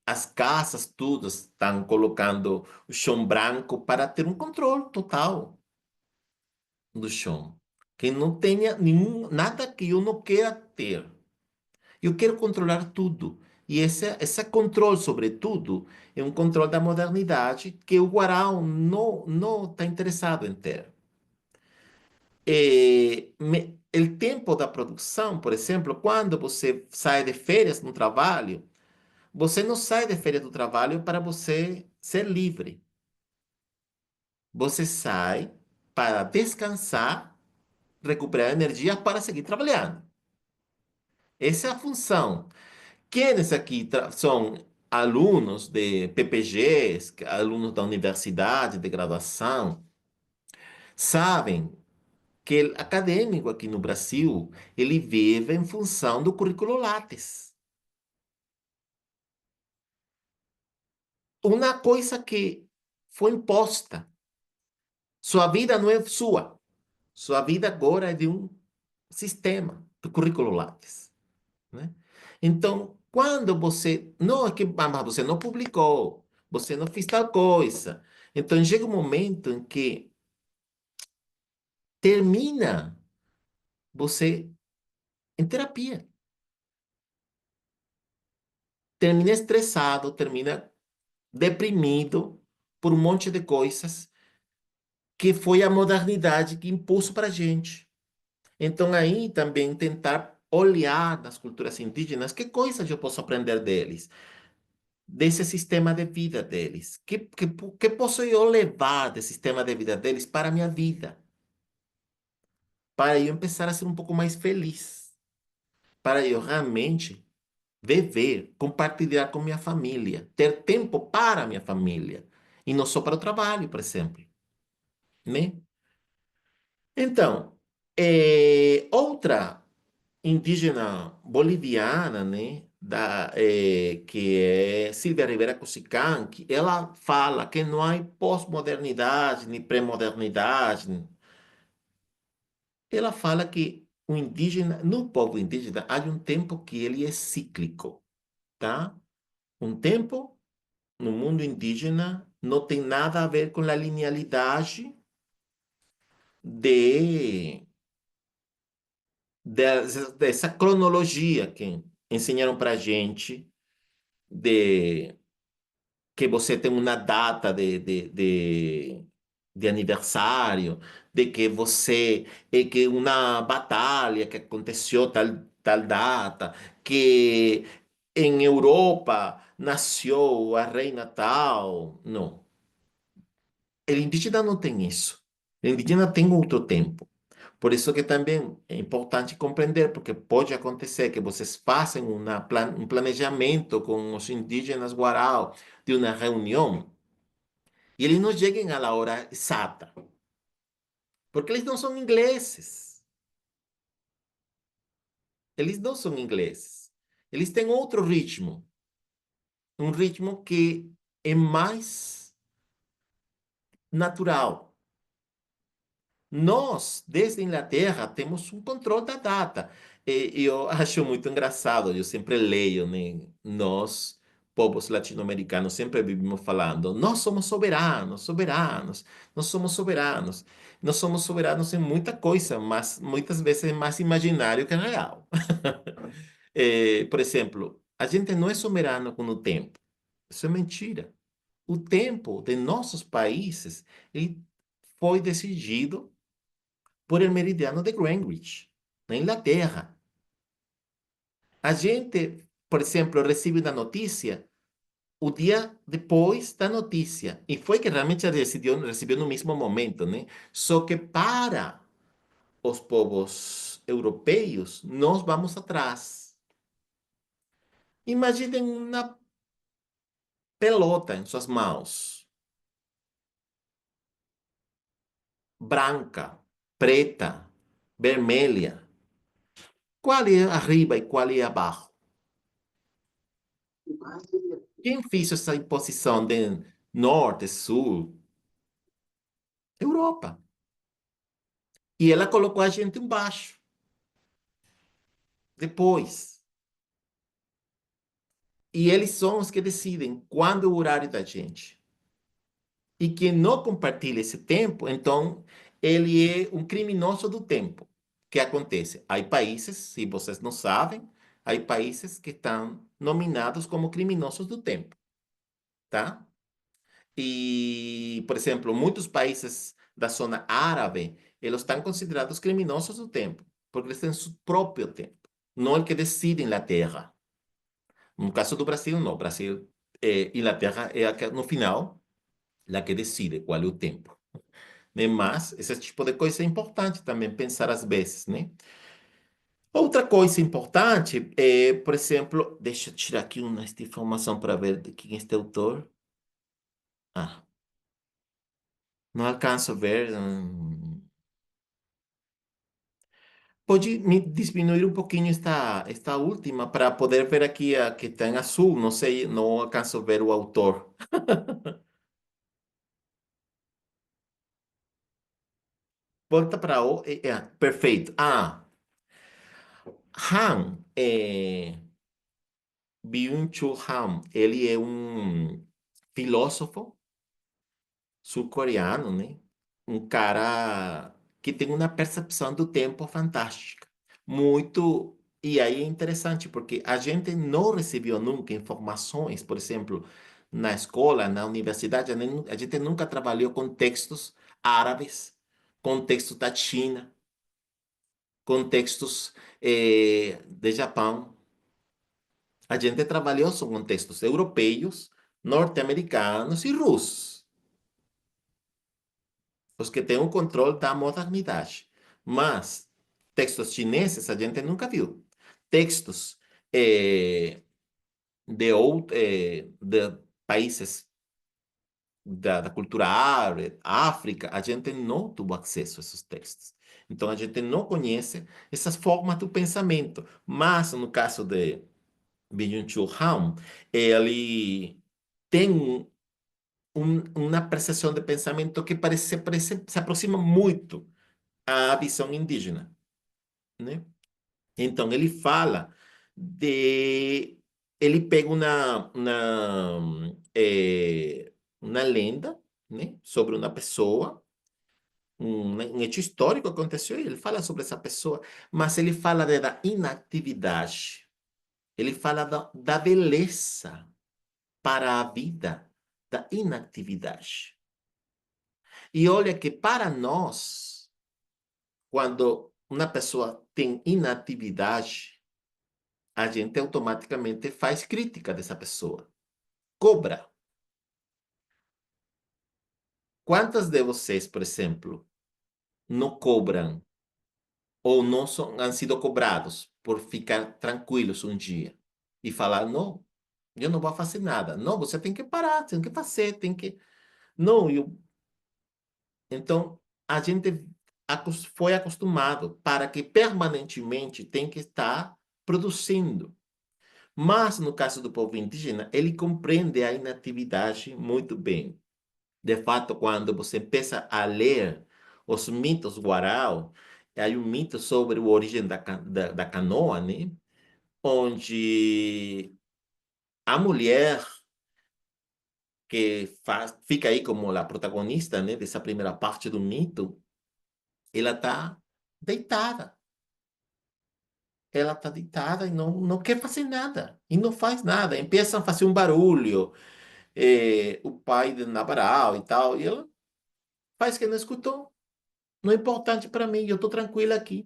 as casas todas estão colocando o chão branco para ter um controle total do chão. Que não tenha nenhum, nada que eu não queira ter. Eu quero controlar tudo. E esse controle sobre tudo é um controle da modernidade que o Guarão não está interessado em ter. O tempo da produção, por exemplo, quando você sai de férias no trabalho, você não sai de férias do trabalho para você ser livre. Você sai para descansar, recuperar energia para seguir trabalhando. Essa é a função. Quienes aqui são alunos de PPGs, alunos da universidade de graduação, sabem que o acadêmico aqui no Brasil, ele vive em função do currículo Lattes. Uma coisa que foi imposta. Sua vida não é sua. Sua vida agora é de um sistema, do currículo Lattes, né? Então, quando você não é que mas você não publicou, você não fez tal coisa, então chega um momento em que termina você em terapia. Termina estressado, termina deprimido por um monte de coisas que foi a modernidade que impôs para a gente. Então, aí também tentar olhar nas culturas indígenas que coisas eu posso aprender deles, desse sistema de vida deles. Que posso eu levar desse sistema de vida deles para a minha vida? Para eu começar a ser um pouco mais feliz. Para eu realmente viver, compartilhar com minha família, ter tempo para a minha família. E não só para o trabalho, por exemplo, né? Então, outra indígena boliviana, né, que é Silvia Rivera Cosicán, que ela fala que não há pós-modernidade nem pré-modernidade. Ela fala que o indígena, no povo indígena, há um tempo que ele é cíclico, tá? Um tempo no mundo indígena não tem nada a ver com a linealidade de dessa cronologia que ensinaram para gente de que você tem uma data de aniversário, de que você é que uma batalha que aconteceu tal data, que em Europa nasceu a reina tal. Não. O indígena não tem isso. O indígena tem outro tempo. Por isso que também é importante compreender, porque pode acontecer que vocês façam um planejamento com os indígenas Guarau de uma reunião e eles não cheguem à hora exata, porque eles não são ingleses. Eles não são ingleses. Eles têm outro ritmo, um ritmo que é mais natural. Nós, desde a Inglaterra, temos um controle da data. E eu acho muito engraçado, eu sempre leio, né? Nós, povos latino-americanos, sempre vivimos falando, nós somos soberanos, soberanos, nós somos soberanos. Nós somos soberanos em muita coisa, mas muitas vezes é mais imaginário que real. Por exemplo, a gente não é soberano com o tempo. Isso é mentira. O tempo de nossos países ele foi decidido por el meridiano de Greenwich, na Inglaterra. A gente, por exemplo, recebe uma notícia o dia depois da notícia. E foi que realmente recebeu no mesmo momento, né? Só que para os povos europeus, nós vamos atrás. Imaginem uma pelota em suas mãos, branca, preta, vermelha. Qual é arriba e qual é abaixo? Quem fez essa imposição de norte, sul? Europa. E ela colocou a gente embaixo. Depois. E eles são os que decidem quando é o horário da gente. E quem não compartilha esse tempo, então, ele é um criminoso do tempo. O que acontece? Há países, se vocês não sabem, há países que estão nominados como criminosos do tempo, tá? E, por exemplo, muitos países da zona árabe, eles estão considerados criminosos do tempo, porque eles têm seu próprio tempo, não é o que decide na Terra. No caso do Brasil, não. Brasil, Inglaterra é no final a que decide qual é o tempo. Né? Mas esse tipo de coisa é importante também pensar às vezes, né? Outra coisa importante é, por exemplo, deixa eu tirar aqui esta informação para ver de quem é este autor. Ah, não alcanço a ver. Pode me diminuir um pouquinho esta última para poder ver aqui a que está em azul. Não sei, não alcanço a ver o autor. Volta para o. Perfeito. Han, Byung-Chul Han, ele é um filósofo sul-coreano, né? Um cara que tem uma percepção do tempo fantástica. Muito. E aí é interessante, porque a gente não recebeu nunca informações, por exemplo, na escola, na universidade, a gente nunca trabalhou com textos árabes, com textos da China, com textos de Japão. A gente trabalhou só com textos europeus, norte-americanos e russos, os que têm o controle da modernidade. Mas textos chineses a gente nunca viu. Textos de países da cultura árabe, África, a gente não teve acesso a esses textos. Então, a gente não conhece essas formas do pensamento. Mas, no caso de Byung-Chul Han, ele tem uma percepção de pensamento que se aproxima muito à visão indígena, né? Então, ele fala de... Ele pega uma lenda, né, sobre uma pessoa, um hecho histórico que aconteceu, e ele fala sobre essa pessoa, mas ele fala da inatividade, ele fala da beleza para a vida, da inatividade. E olha que para nós, quando uma pessoa tem inatividade, a gente automaticamente faz crítica dessa pessoa, cobra. Quantas de vocês, por exemplo, não cobram ou não han sido cobrados por ficar tranquilos um dia e falar, não, eu não vou fazer nada. Não, você tem que parar, tem que fazer, tem que... Não, Então, a gente foi acostumado para que permanentemente tem que estar produzindo. Mas, no caso do povo indígena, ele compreende a inatividade muito bem. De fato, quando você começa a ler os mitos guarau, há um mito sobre a origem da canoa, né? Onde a mulher que fica aí como a protagonista, né, dessa primeira parte do mito, ela está deitada. Ela está deitada e não quer fazer nada. E não faz nada. Empiezam a fazer um barulho. O pai de Navarral e tal. E ela faz que não escutou. Não é importante para mim. Eu estou tranquila aqui.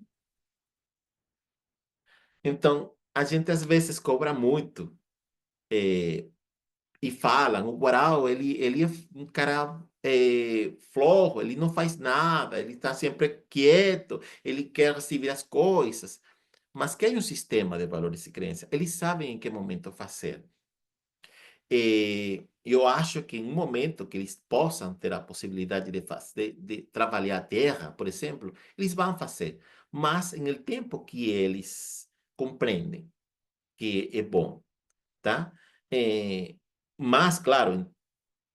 Então, a gente às vezes cobra muito. E falam, o Guarau, ele é um cara flojo, ele não faz nada, ele está sempre quieto, ele quer receber as coisas. Mas que é um sistema de valores e crenças. Eles sabem em que momento fazer. Eu acho que em um momento que eles possam ter a possibilidade de fazer, de trabalhar a terra, por exemplo, eles vão fazer. Mas em el tempo que eles compreendem que é bom, tá? Mas, claro,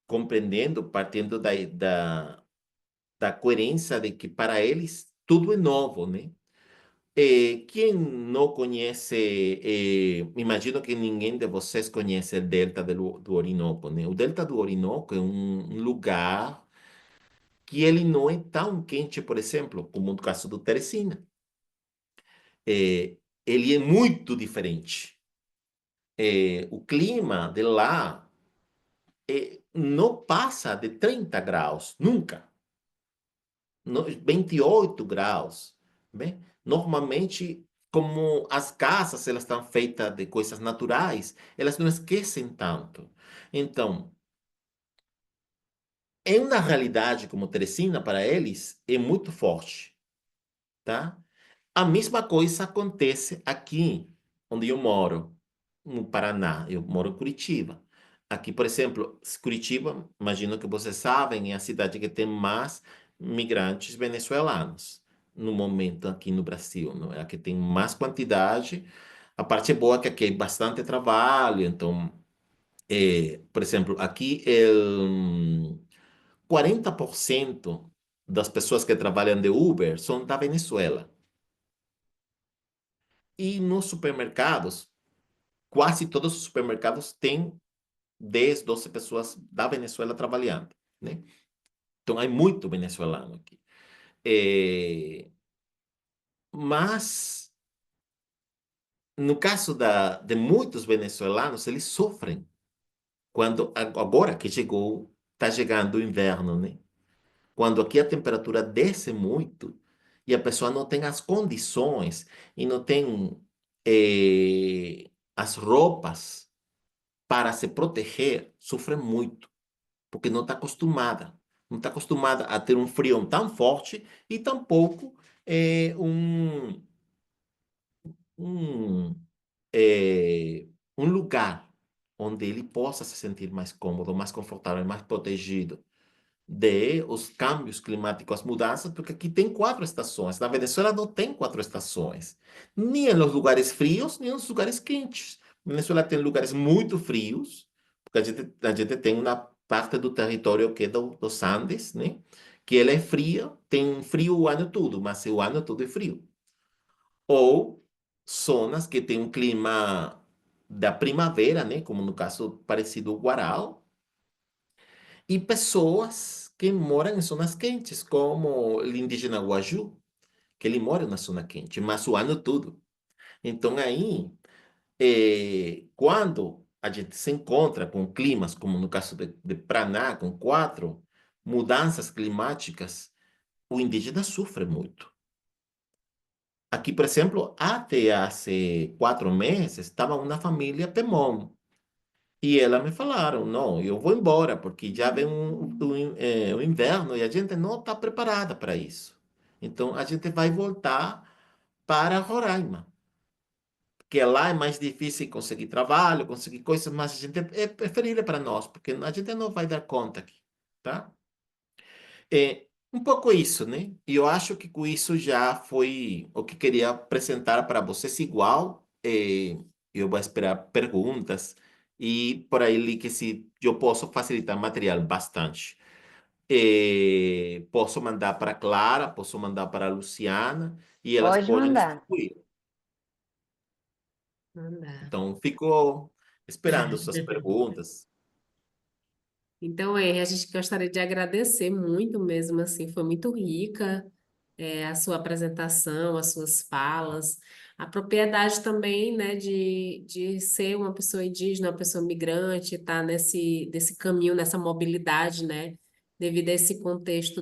compreendendo, partindo da coerência de que para eles tudo é novo, né? Quem não conhece, imagino que ninguém de vocês conhece o Delta do Orinoco, né? O Delta do Orinoco é um lugar que ele não é tão quente, por exemplo, como no caso do Teresina. Ele é muito diferente. O clima de lá não passa de 30 graus, nunca. 28 graus, bem? Normalmente, como as casas elas estão feitas de coisas naturais, elas não esquecem tanto. Então, é uma realidade como Teresina para eles é muito forte, tá? A mesma coisa acontece aqui onde eu moro, no Paraná. Eu moro em Curitiba. Aqui, por exemplo, Curitiba, imagino que vocês sabem, é a cidade que tem mais migrantes venezuelanos no momento aqui no Brasil, não é? A que tem mais quantidade. A parte boa é que aqui é bastante trabalho, então, por exemplo, aqui 40% das pessoas que trabalham de Uber são da Venezuela. E nos supermercados, quase todos os supermercados têm 10, 12 pessoas da Venezuela trabalhando, né? Então, há muito venezuelano aqui. É, mas, no caso de muitos venezuelanos, eles sofrem quando, agora que chegou, está chegando o inverno, né? Quando aqui a temperatura desce muito e a pessoa não tem as condições e não tem as roupas para se proteger, sofre muito, porque não está acostumada. Não está acostumada a ter um frio tão forte e tampouco um, um lugar onde ele possa se sentir mais cômodo, mais confortável, mais protegido de os câmbios climáticos, as mudanças, porque aqui tem 4 estações. Na Venezuela não tem 4 estações, nem nos lugares frios, nem nos lugares quentes. Venezuela tem lugares muito frios, porque a gente tem uma parte do território que é dos Andes, né? Que ela é fria, tem frio o ano todo, mas o ano todo é frio. Ou zonas que tem um clima da primavera, né? Como no caso parecido o Guaral, e pessoas que moram em zonas quentes, como o indígena Guaju, que ele mora na zona quente, mas o ano todo. Então, aí, quando a gente se encontra com climas, como no caso de Paraná, com 4 mudanças climáticas, o indígena sofre muito. Aqui, por exemplo, até há 4 meses, estava uma família Pemon. E elas me falaram, não, eu vou embora, porque já vem o inverno e a gente não está preparada para isso. Então, a gente vai voltar para Roraima, porque lá é mais difícil conseguir trabalho, conseguir coisas, mas a gente é preferível para nós, porque a gente não vai dar conta aqui, tá? É um pouco isso, né? E eu acho que com isso já foi o que queria apresentar para vocês. Igual, eu vou esperar perguntas e por aí que se eu posso facilitar material bastante. Posso mandar para a Clara, posso mandar para a Luciana e elas Pode podem mandar. distribuir. Mandar. Então, fico esperando suas perguntas. Então, a gente gostaria de agradecer muito mesmo, assim, foi muito rica, a sua apresentação, as suas falas, a propriedade também, né, de ser uma pessoa indígena, uma pessoa migrante, estar desse caminho, nessa mobilidade, né, devido a esse contexto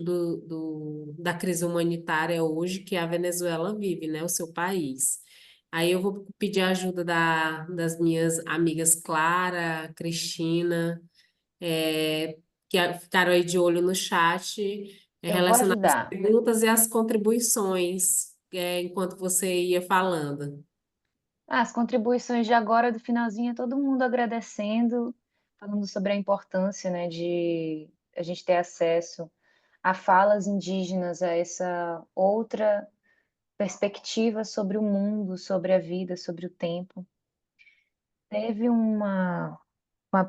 da crise humanitária hoje que a Venezuela vive, né, o seu país. Aí eu vou pedir a ajuda das minhas amigas Clara, Cristina, ficaram aí de olho no chat, Eu vou relacionado às ajudar. perguntas e às contribuições, enquanto você ia falando. As contribuições de agora do finalzinho, é todo mundo agradecendo, falando sobre a importância, né, de a gente ter acesso a falas indígenas, a essa outra perspectiva sobre o mundo, sobre a vida, sobre o tempo. Teve uma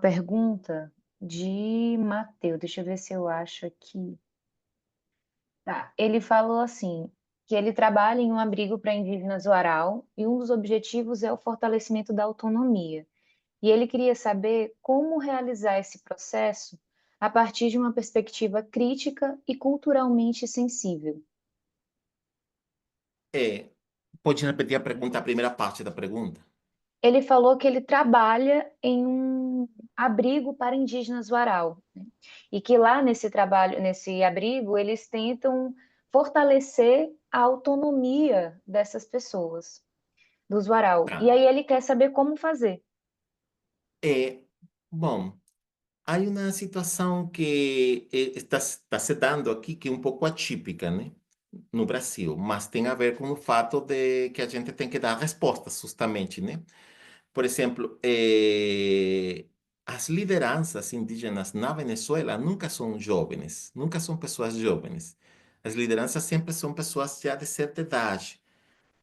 pergunta de Mateus, deixa eu ver se eu acho aqui. Tá. Ele falou assim, que ele trabalha em um abrigo para indígenas Uaral e um dos objetivos é o fortalecimento da autonomia. E ele queria saber como realizar esse processo a partir de uma perspectiva crítica e culturalmente sensível. É, pode repetir a pergunta, a primeira parte da pergunta? Ele falou que ele trabalha em um abrigo para indígenas Uaral, né? E que lá nesse trabalho, nesse abrigo, eles tentam fortalecer a autonomia dessas pessoas, dos Uaral. E Tá. aí ele quer saber como fazer. É, bom, há uma situação que está se dando aqui que é um pouco atípica, né? No Brasil, mas tem a ver com o fato de que a gente tem que dar respostas, justamente, né? Por exemplo, as lideranças indígenas na Venezuela nunca são jovens, nunca são pessoas jovens. As lideranças sempre são pessoas já de certa idade,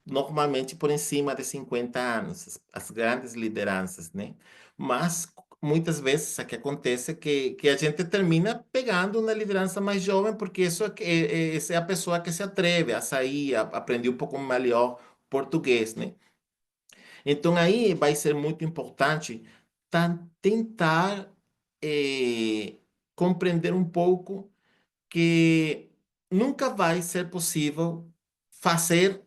normalmente por em cima de 50 anos, as grandes lideranças, né? Mas muitas vezes o que acontece é que a gente termina pegando uma liderança mais jovem, porque isso essa é a pessoa que se atreve a sair, a aprender um pouco melhor português, né? Então aí vai ser muito importante tentar compreender um pouco que nunca vai ser possível fazer,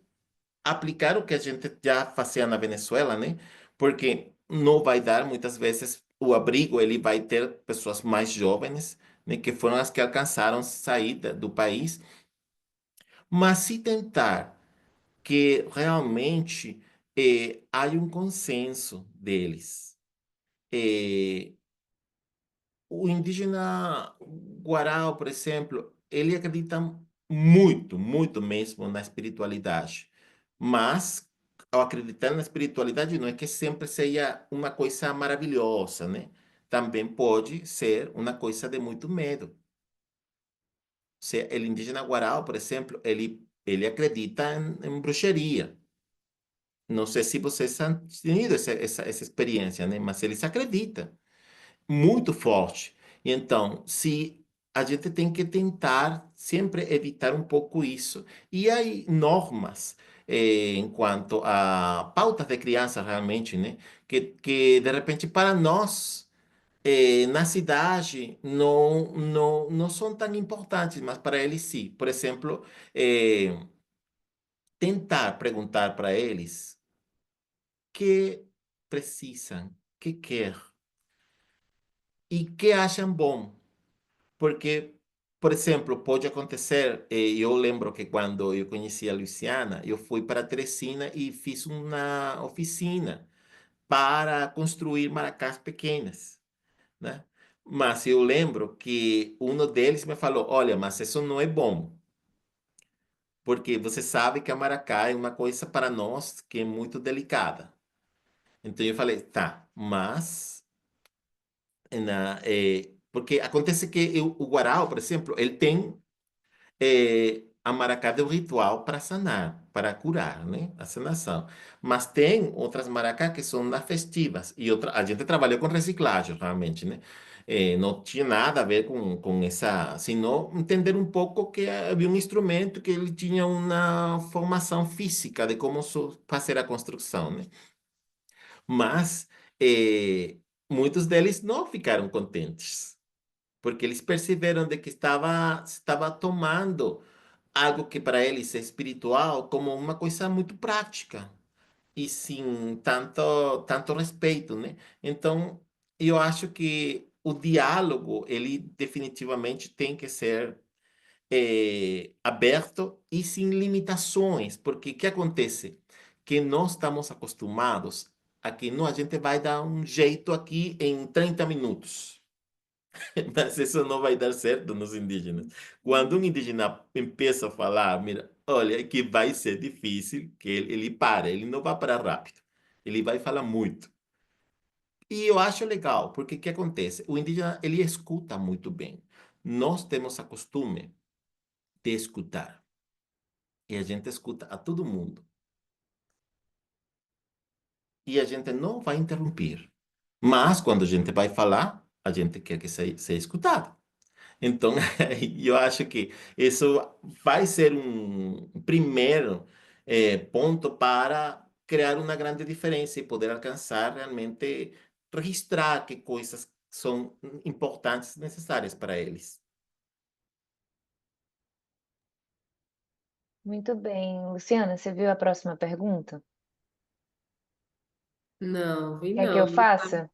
aplicar o que a gente já fazia na Venezuela, né? Porque não vai dar, muitas vezes, o abrigo, ele vai ter pessoas mais jovens, né? Que foram as que alcançaram sair do país. Mas se tentar que realmente há um consenso deles. Eh, o indígena Guarau, por exemplo, ele acredita muito, muito mesmo na espiritualidade. Mas, ao acreditar na espiritualidade, não é que sempre seja uma coisa maravilhosa, né? Também pode ser uma coisa de muito medo. Se o indígena Guarau, por exemplo, ele acredita em bruxaria. Não sei se vocês han tenido essa experiência, né? Mas eles acreditam muito forte. E então, se a gente tem que tentar sempre evitar um pouco isso. E aí, normas, enquanto a pautas de criança, realmente, né? Que de repente, para nós, na cidade, não são tão importantes, mas para eles, sim. Por exemplo, tentar perguntar para eles que precisam, que quer e que acham bom. Porque, por exemplo, pode acontecer, eu lembro que quando eu conheci a Luciana, eu fui para Teresina e fiz uma oficina para construir maracás pequenas, né? Mas eu lembro que um deles me falou, olha, mas isso não é bom, porque você sabe que a maracá é uma coisa para nós que é muito delicada. Então eu falei, tá, mas porque acontece que o Guarau, por exemplo, ele tem a maracá é um ritual para sanar, para curar, né? A sanação. Mas tem outras maracás que são das festivas. E outra, a gente trabalhou com reciclagem, realmente, né? Não tinha nada a ver com essa, senão entender um pouco que havia um instrumento que ele tinha uma formação física de como fazer a construção, né? Mas muitos deles não ficaram contentes, porque eles perceberam de que estava tomando algo que para eles é espiritual como uma coisa muito prática e sem tanto respeito, né? Então, eu acho que o diálogo, ele definitivamente tem que ser aberto e sem limitações, porque o que acontece? Que nós estamos acostumados a que não, a gente vai dar um jeito aqui em 30 minutos. Mas isso não vai dar certo nos indígenas. Quando um indígena empieza a falar, mira, olha, que vai ser difícil, que ele para, ele não vai parar rápido. Ele vai falar muito. E eu acho legal, porque o que acontece? O indígena, ele escuta muito bem. Nós temos a costume de escutar. E a gente escuta a todo mundo. E a gente não vai interromper. Mas quando a gente vai falar, a gente quer que seja escutado. Então, eu acho que isso vai ser um primeiro ponto para criar uma grande diferença e poder alcançar realmente, registrar que coisas são importantes e necessárias para eles. Muito bem. Luciana, você viu a próxima pergunta? Não, vi Quer que eu não. faça?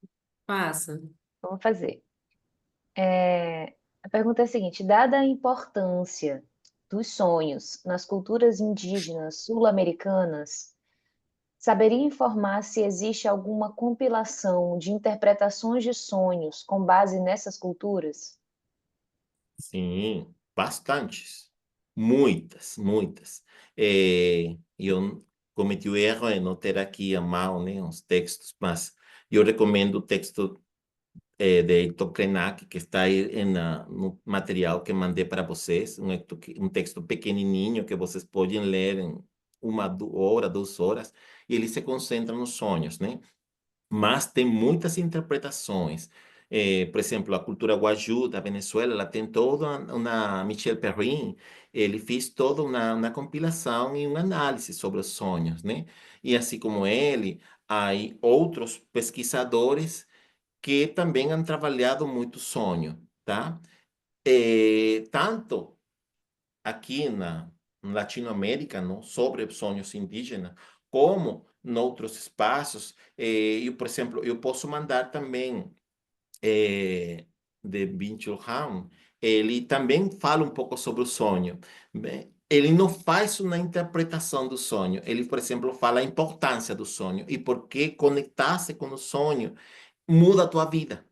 Passa. Vamos fazer. A pergunta é a seguinte: dada a importância dos sonhos nas culturas indígenas sul-americanas, saberia informar se existe alguma compilação de interpretações de sonhos com base nessas culturas? Sim, bastantes. Muitas, muitas. Eu cometi o erro de não ter aqui à mão, né, os textos, mas eu recomendo o texto de Heitor Krenak, que está aí no material que mandei para vocês, um texto pequenininho que vocês podem ler em uma hora, 2 horas, e ele se concentra nos sonhos, né? Mas tem muitas interpretações. Por exemplo, a cultura Wayuu da Venezuela, ela tem toda Michel Perrin, ele fez toda uma compilação e uma análise sobre os sonhos, né? E assim como ele, há outros pesquisadores que também han trabalhado muito sonho, tá? Tanto aqui na Latinoamérica, não, sobre sonhos indígenas, como em outros espaços. Eu, por exemplo, eu posso mandar também de Byung-Chul Han, ele também fala um pouco sobre o sonho. Ele não faz uma interpretação do sonho. Ele, por exemplo, fala a importância do sonho e por que conectar-se com o sonho muda a tua vida.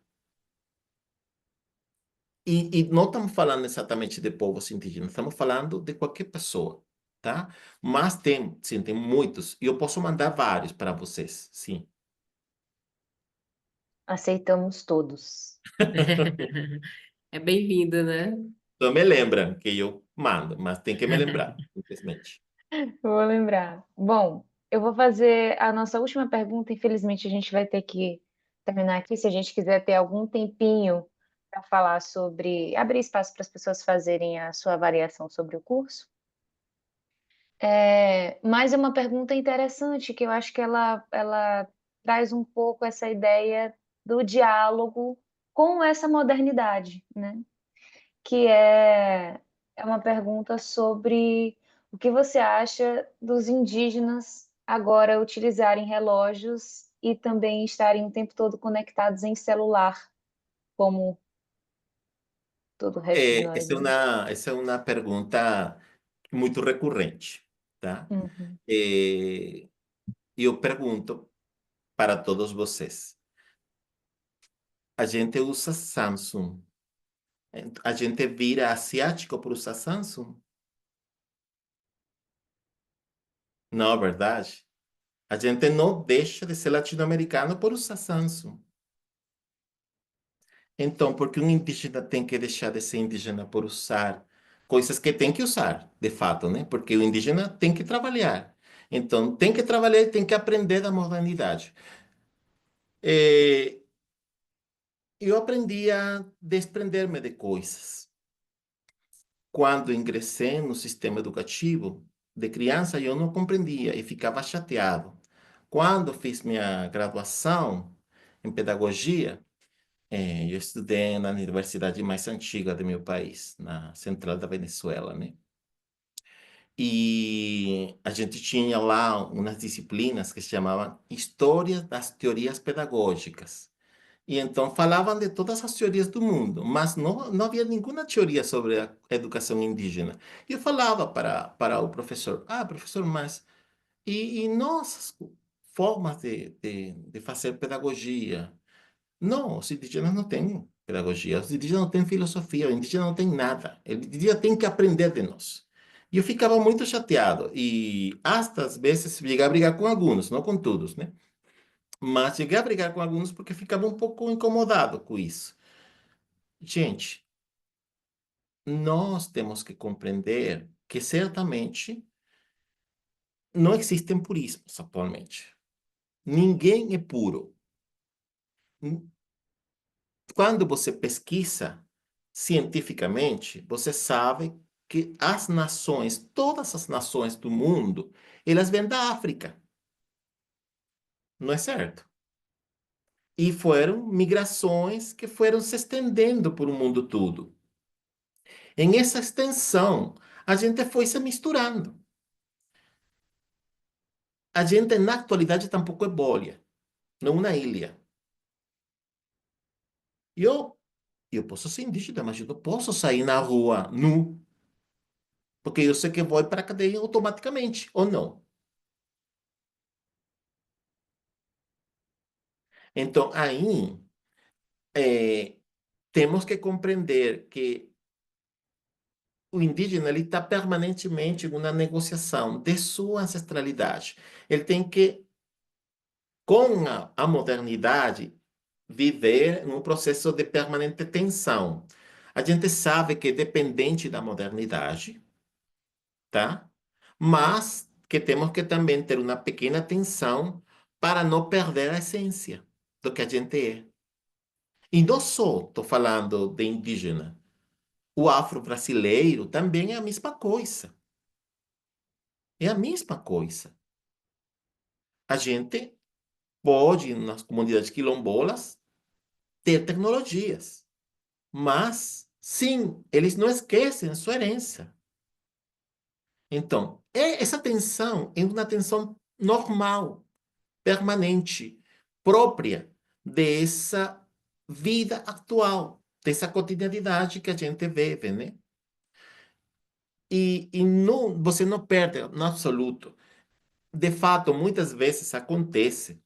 E não estamos falando exatamente de povos indígenas, estamos falando de qualquer pessoa, tá? Mas tem, sim, tem muitos. E eu posso mandar vários para vocês, sim. Aceitamos todos. É bem-vindo, né? Não me lembram que eu mando, mas tem que me lembrar, infelizmente. Vou lembrar. Bom, eu vou fazer a nossa última pergunta. Infelizmente, a gente vai ter que terminar aqui. Se a gente quiser ter algum tempinho para falar sobre, abrir espaço para as pessoas fazerem a sua avaliação sobre o curso. Mas é uma pergunta interessante, que eu acho que ela traz um pouco essa ideia do diálogo com essa modernidade, né? Que é uma pergunta sobre o que você acha dos indígenas agora utilizarem relógios e também estarem o tempo todo conectados em celular, como todo o resto de nós, né? Essa é uma pergunta muito recorrente, tá? Uhum. E eu pergunto para todos vocês. A gente usa Samsung. A gente vira asiático por usar Samsung? Não é verdade? A gente não deixa de ser latino-americano por usar Samsung. Então, por que um indígena tem que deixar de ser indígena por usar coisas que tem que usar, de fato, né? Porque o indígena tem que trabalhar. Então, tem que trabalhar e tem que aprender da modernidade. Eh, eu aprendi a desprender-me de coisas. Quando ingressei no sistema educativo, de criança, eu não compreendia e ficava chateado. Quando fiz minha graduação em pedagogia, eu estudei na universidade mais antiga do meu país, na Central da Venezuela, né? E a gente tinha lá umas disciplinas que se chamavam História das Teorias Pedagógicas. E então falavam de todas as teorias do mundo, mas não havia nenhuma teoria sobre a educação indígena. E eu falava para o professor, professor, mas e nossas formas de fazer pedagogia? Não, os indígenas não têm pedagogia, os indígenas não têm filosofia, o indígena não tem nada. O indígena tem que aprender de nós. E eu ficava muito chateado. E hasta às vezes cheguei a brigar com alguns, não com todos, né? Mas cheguei a brigar com alguns porque ficava um pouco incomodado com isso. Gente, nós temos que compreender que certamente não existem purismos atualmente. Ninguém é puro. Quando você pesquisa cientificamente, você sabe que as nações, todas as nações do mundo, elas vêm da África, não é certo? E foram migrações que foram se estendendo por o mundo todo. Em essa extensão, a gente foi se misturando. A gente, na atualidade, tampouco é bolha, não uma ilha. Eu, eu posso ser indígena, mas eu não posso sair na rua nu, porque eu sei que vou para a cadeia automaticamente, ou não. Então, aí, eh, temos que compreender que o indígena ele está permanentemente em uma negociação de sua ancestralidade. Ele tem que, com a modernidade, viver em um processo de permanente tensão. A gente sabe que é dependente da modernidade, tá? Mas que temos que também ter uma pequena tensão para não perder a essência do que a gente é. E não só estou falando de indígena. O afro-brasileiro também é a mesma coisa. É a mesma coisa. A gente pode, nas comunidades quilombolas, ter tecnologias. Mas, sim, eles não esquecem a sua herança. Então, essa tensão é uma tensão normal, permanente, própria dessa vida atual, dessa cotidianidade que a gente vive, né? E não, você não perde no absoluto. De fato, muitas vezes acontece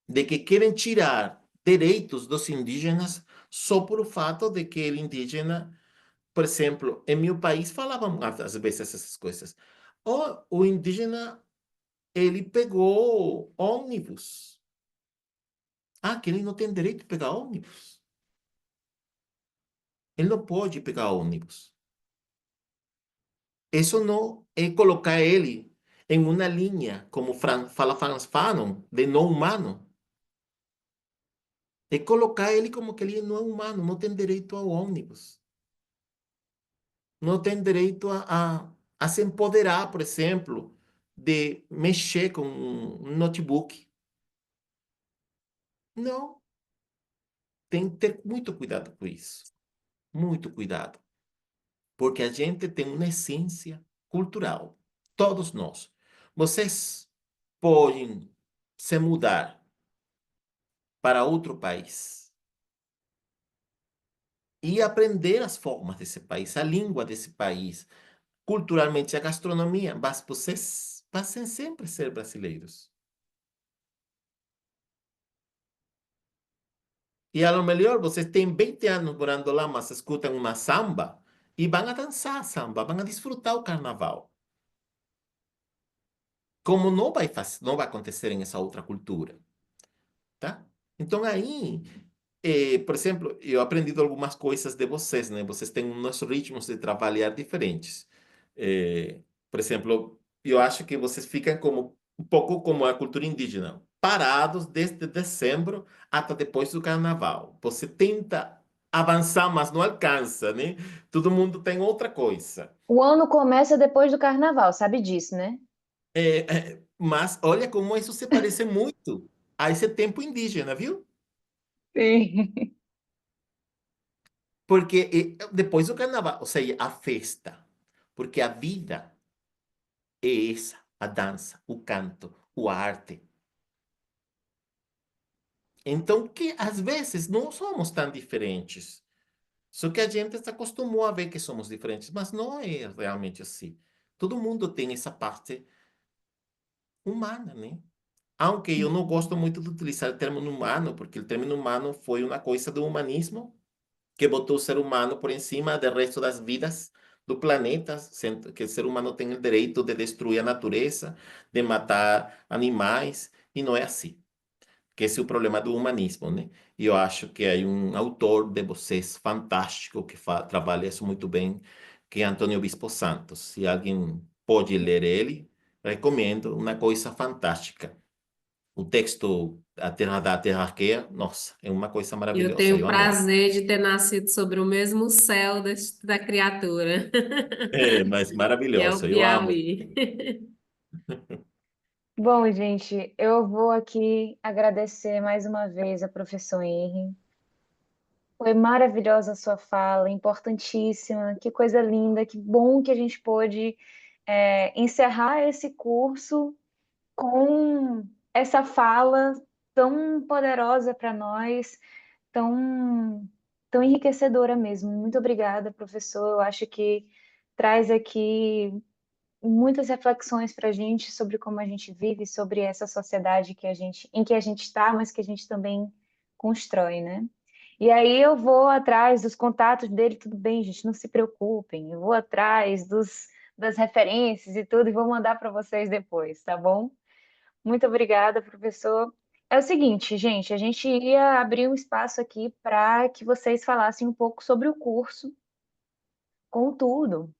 de que querem tirar direitos dos indígenas só por o fato de que o indígena, por exemplo, em meu país falavam às vezes essas coisas. O indígena, ele pegou ônibus. Ah, que ele não tem direito de pegar ônibus. Ele não pode pegar ônibus. Isso não é colocar ele em uma linha, como fala Franz Fanon, de não humano. É colocar ele como que ele não é humano, não tem direito ao ônibus. Não tem direito a se empoderar, por exemplo, de mexer com um notebook. Não, tem que ter muito cuidado com isso. Muito cuidado. Porque a gente tem uma essência cultural. Todos nós. Vocês podem se mudar para outro país e aprender as formas desse país, a língua desse país, culturalmente a gastronomia, mas vocês passem sempre a ser brasileiros. E a lo melhor vocês têm 20 anos morando lá, mas escutam uma samba e vão a dançar samba, vão a desfrutar o carnaval. Como não vai acontecer em essa outra cultura, tá? Então aí, por exemplo, eu aprendi algumas coisas de vocês, né? Vocês têm uns ritmos de trabalhar diferentes. Eh, por exemplo, eu acho que vocês ficam como um pouco como a cultura indígena, parados desde dezembro até depois do carnaval. Você tenta avançar, mas não alcança, né? Todo mundo tem outra coisa. O ano começa depois do carnaval, sabe disso, né? Mas olha como isso se parece muito a esse tempo indígena, viu? Sim. Porque depois do carnaval, ou seja, a festa, porque a vida é essa, a dança, o canto, a arte. Então, que às vezes não somos tão diferentes. Só que a gente se acostumou a ver que somos diferentes, mas não é realmente assim. Todo mundo tem essa parte humana, né? Aunque eu não gosto muito de utilizar o termo humano, porque o termo humano foi uma coisa do humanismo que botou o ser humano por cima do resto das vidas do planeta, sendo que o ser humano tem o direito de destruir a natureza, de matar animais, e não é assim. Que esse é o problema do humanismo, né? E eu acho que há um autor de vocês fantástico que trabalha isso muito bem, que é Antônio Bispo Santos. Se alguém pode ler ele, recomendo, uma coisa fantástica. O texto A Terra da Terra, nossa, é uma coisa Eu maravilhosa, tenho o eu amei. prazer de ter nascido sobre o mesmo céu da criatura, É, mas que é maravilhoso, o eu amo. Piauí. Bom, gente, eu vou aqui agradecer mais uma vez a professor Henry. Foi maravilhosa a sua fala, importantíssima. Que coisa linda, que bom que a gente pôde encerrar esse curso com essa fala tão poderosa para nós, tão, tão enriquecedora mesmo. Muito obrigada, professor. Eu acho que traz aqui muitas reflexões para a gente sobre como a gente vive, sobre essa sociedade em que a gente está, mas que a gente também constrói, né? E aí eu vou atrás dos contatos dele, tudo bem, gente, não se preocupem. Eu vou atrás das referências e tudo e vou mandar para vocês depois, tá bom? Muito obrigada, professor. É o seguinte, gente, a gente ia abrir um espaço aqui para que vocês falassem um pouco sobre o curso. Contudo,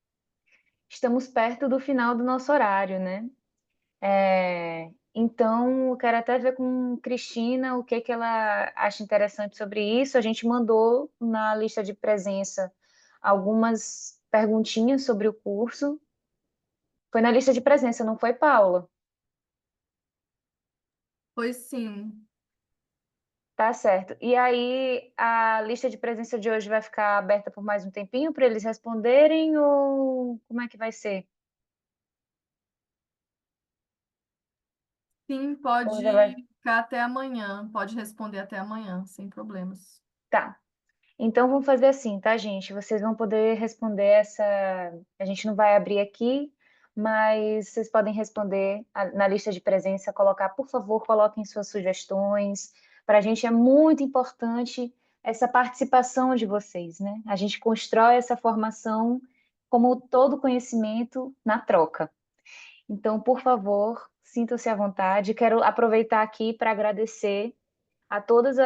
estamos perto do final do nosso horário, né? Então, eu quero até ver com Cristina o que que ela acha interessante sobre isso. A gente mandou na lista de presença algumas perguntinhas sobre o curso. Foi na lista de presença, não foi, Paula? Pois sim. Tá certo. E aí, a lista de presença de hoje vai ficar aberta por mais um tempinho para eles responderem ou como é que vai ser? Sim, Ou pode já vai... ficar até amanhã, pode responder até amanhã, sem problemas. Tá. Então vamos fazer assim, tá, gente? Vocês vão poder responder essa. A gente não vai abrir aqui, mas vocês podem responder na lista de presença, colocar, por favor, coloquem suas sugestões. Para a gente é muito importante essa participação de vocês, né? A gente constrói essa formação como todo conhecimento na troca. Então, por favor, sintam-se à vontade. Quero aproveitar aqui para agradecer a todas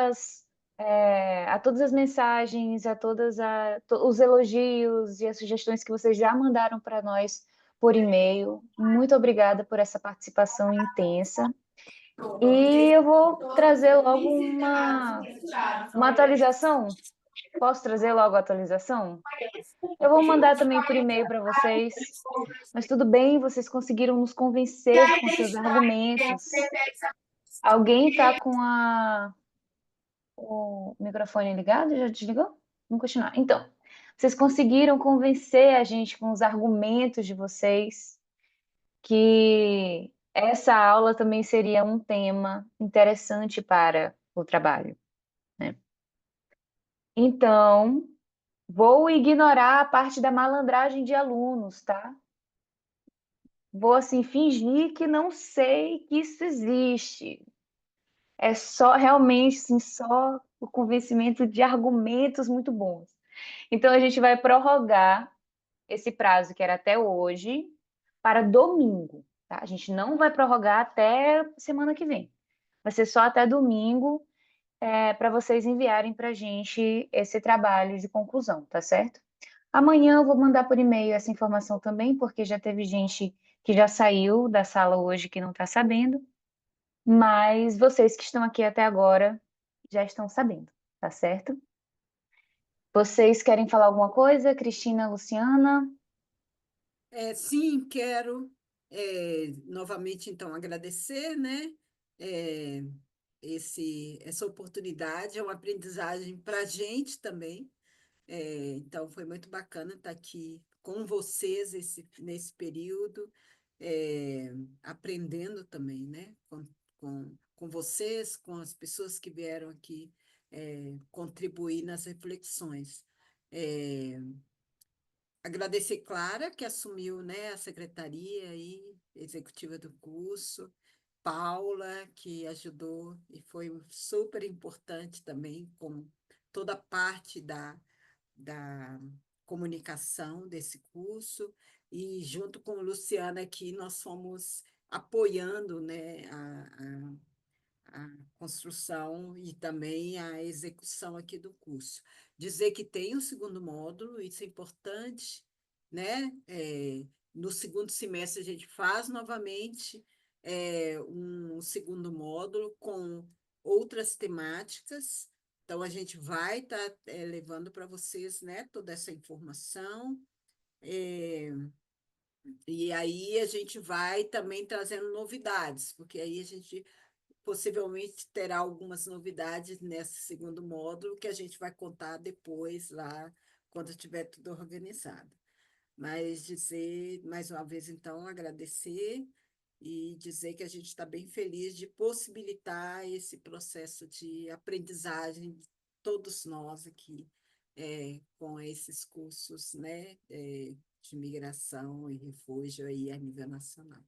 a todas as mensagens, os elogios e as sugestões que vocês já mandaram para nós por e-mail. Muito obrigada por essa participação intensa. E eu vou trazer logo uma atualização. Posso trazer logo a atualização? Eu vou mandar também por e-mail para vocês. Mas tudo bem, vocês conseguiram nos convencer com seus argumentos. Alguém está com o microfone ligado? Já desligou? Vamos continuar. Então, vocês conseguiram convencer a gente com os argumentos de vocês que essa aula também seria um tema interessante para o trabalho, né? Então, vou ignorar a parte da malandragem de alunos, tá? Vou assim fingir que não sei que isso existe. É só realmente assim, só o convencimento de argumentos muito bons. Então a gente vai prorrogar esse prazo que era até hoje para domingo, tá? A gente não vai prorrogar até semana que vem. Vai ser só até domingo, para vocês enviarem para a gente esse trabalho de conclusão, tá certo? Amanhã eu vou mandar por e-mail essa informação também, porque já teve gente que já saiu da sala hoje que não está sabendo, mas vocês que estão aqui até agora já estão sabendo, tá certo? Vocês querem falar alguma coisa? Cristina, Luciana? Sim, quero novamente, então, agradecer, né? É, essa oportunidade, é uma aprendizagem para a gente também. Então, foi muito bacana estar aqui com vocês nesse período, aprendendo também, né? Com vocês, com as pessoas que vieram aqui contribuir nas reflexões. Agradecer Clara, que assumiu, né, a secretaria aí, executiva do curso, Paula, que ajudou e foi super importante também com toda a parte da comunicação desse curso, e junto com Luciana aqui nós fomos apoiando, né, a construção e também a execução aqui do curso. Dizer que tem um segundo módulo, isso é importante, né? No segundo semestre a gente faz novamente um segundo módulo com outras temáticas. Então, a gente vai estar levando para vocês, né, toda essa informação. E aí a gente vai também trazendo novidades, porque aí a gente possivelmente terá algumas novidades nesse segundo módulo que a gente vai contar depois lá, quando tiver tudo organizado. Mas dizer, mais uma vez, então, agradecer e dizer que a gente está bem feliz de possibilitar esse processo de aprendizagem de todos nós aqui, com esses cursos, né, de migração e refúgio aí a nível nacional.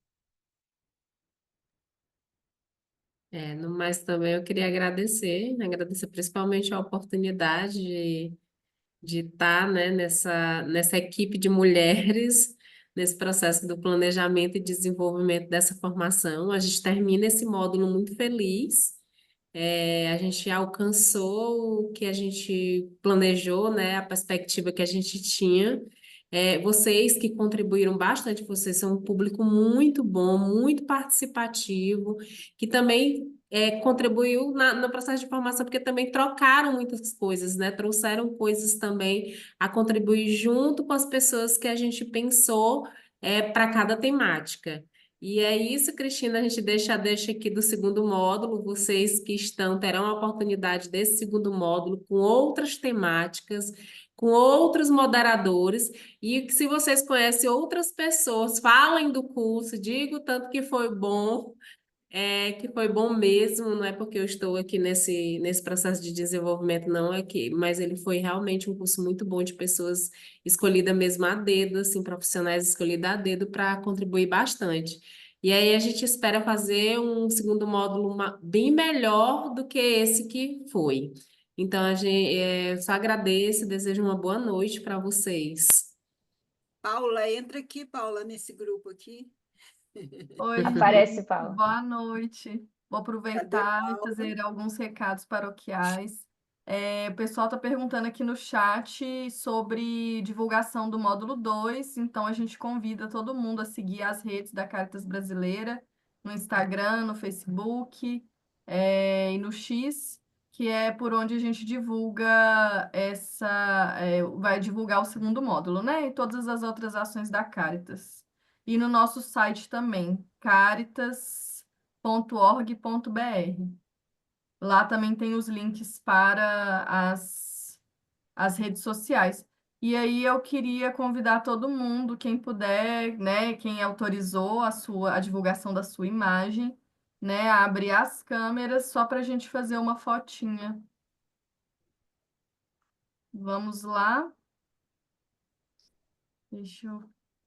No mais também eu queria agradecer principalmente a oportunidade de estar, né, nessa equipe de mulheres, nesse processo do planejamento e desenvolvimento dessa formação. A gente termina esse módulo muito feliz. A gente alcançou o que a gente planejou, né, a perspectiva que a gente tinha. Vocês que contribuíram bastante, vocês são um público muito bom, muito participativo, que também contribuiu no processo de formação, porque também trocaram muitas coisas, né? Trouxeram coisas também a contribuir junto com as pessoas que a gente pensou para cada temática. E é isso, Cristina, a gente deixa aqui do segundo módulo. Vocês que estão terão a oportunidade desse segundo módulo com outras temáticas, com outros moderadores, e que se vocês conhecem outras pessoas, falem do curso, digam o tanto que foi bom, que foi bom mesmo, não é porque eu estou aqui nesse processo de desenvolvimento, não, mas ele foi realmente um curso muito bom de pessoas escolhidas mesmo a dedo, assim, profissionais escolhidos a dedo para contribuir bastante. E aí a gente espera fazer um segundo módulo bem melhor do que esse que foi. Então, eu só agradeço e desejo uma boa noite para vocês. Paula, entra aqui, Paula, nesse grupo aqui. Oi, Aparece, gente, Paula. boa noite. Vou Cadê aproveitar e Paula? fazer alguns recados paroquiais. O pessoal está perguntando aqui no chat sobre divulgação do módulo 2, então a gente convida todo mundo a seguir as redes da Caritas Brasileira, no Instagram, no Facebook, e no X, que é por onde a gente divulga vai divulgar o segundo módulo, né? E todas as outras ações da Caritas. E no nosso site também, caritas.org.br. Lá também tem os links para as redes sociais. E aí eu queria convidar todo mundo, quem puder, né, quem autorizou a divulgação da sua imagem, né, a abrir as câmeras só para a gente fazer uma fotinha. Vamos lá. Deixa eu.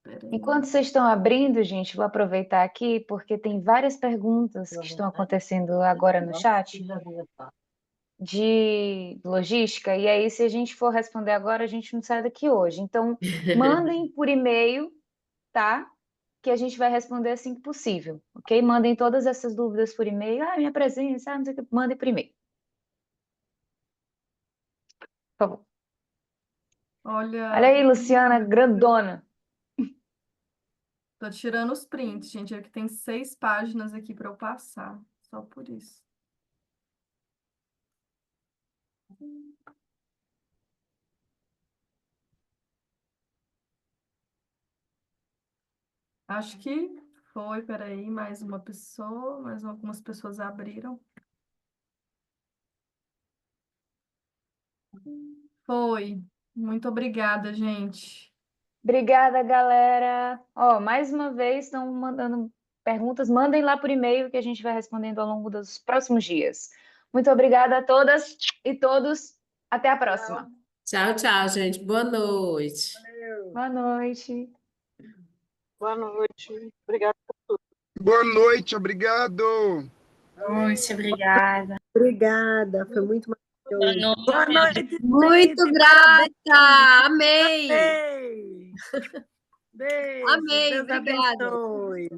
Peraí. Enquanto vocês estão abrindo, gente, vou aproveitar aqui, porque tem várias perguntas que estão acontecendo agora no chat de logística, e aí, se a gente for responder agora, a gente não sai daqui hoje. Então, mandem por e-mail, tá? Que a gente vai responder assim que possível, ok? Mandem todas essas dúvidas por e-mail. Ah, minha presença, não sei o que. Mandem por e-mail, por favor. Olha Olha, aí, Luciana, grandona. tô tirando os prints, gente. Aqui tem 6 páginas aqui para eu passar. Só por isso. Acho que foi, peraí, mais uma pessoa, mais algumas pessoas abriram. Foi. Muito obrigada, gente. Obrigada, galera. Ó, mais uma vez, estão mandando perguntas. Mandem lá por e-mail que a gente vai respondendo ao longo dos próximos dias. Muito obrigada a todas e todos. Até a próxima. Tchau, tchau, gente. Boa noite. Valeu. Boa noite. Boa noite. Obrigada. Boa noite, obrigado. Noite, obrigada. Obrigada, foi muito maravilhoso. Boa noite, Muito Felipe, grata, parabéns. amei. Beijo. Beijo, Amei, Deus obrigada. abençoe.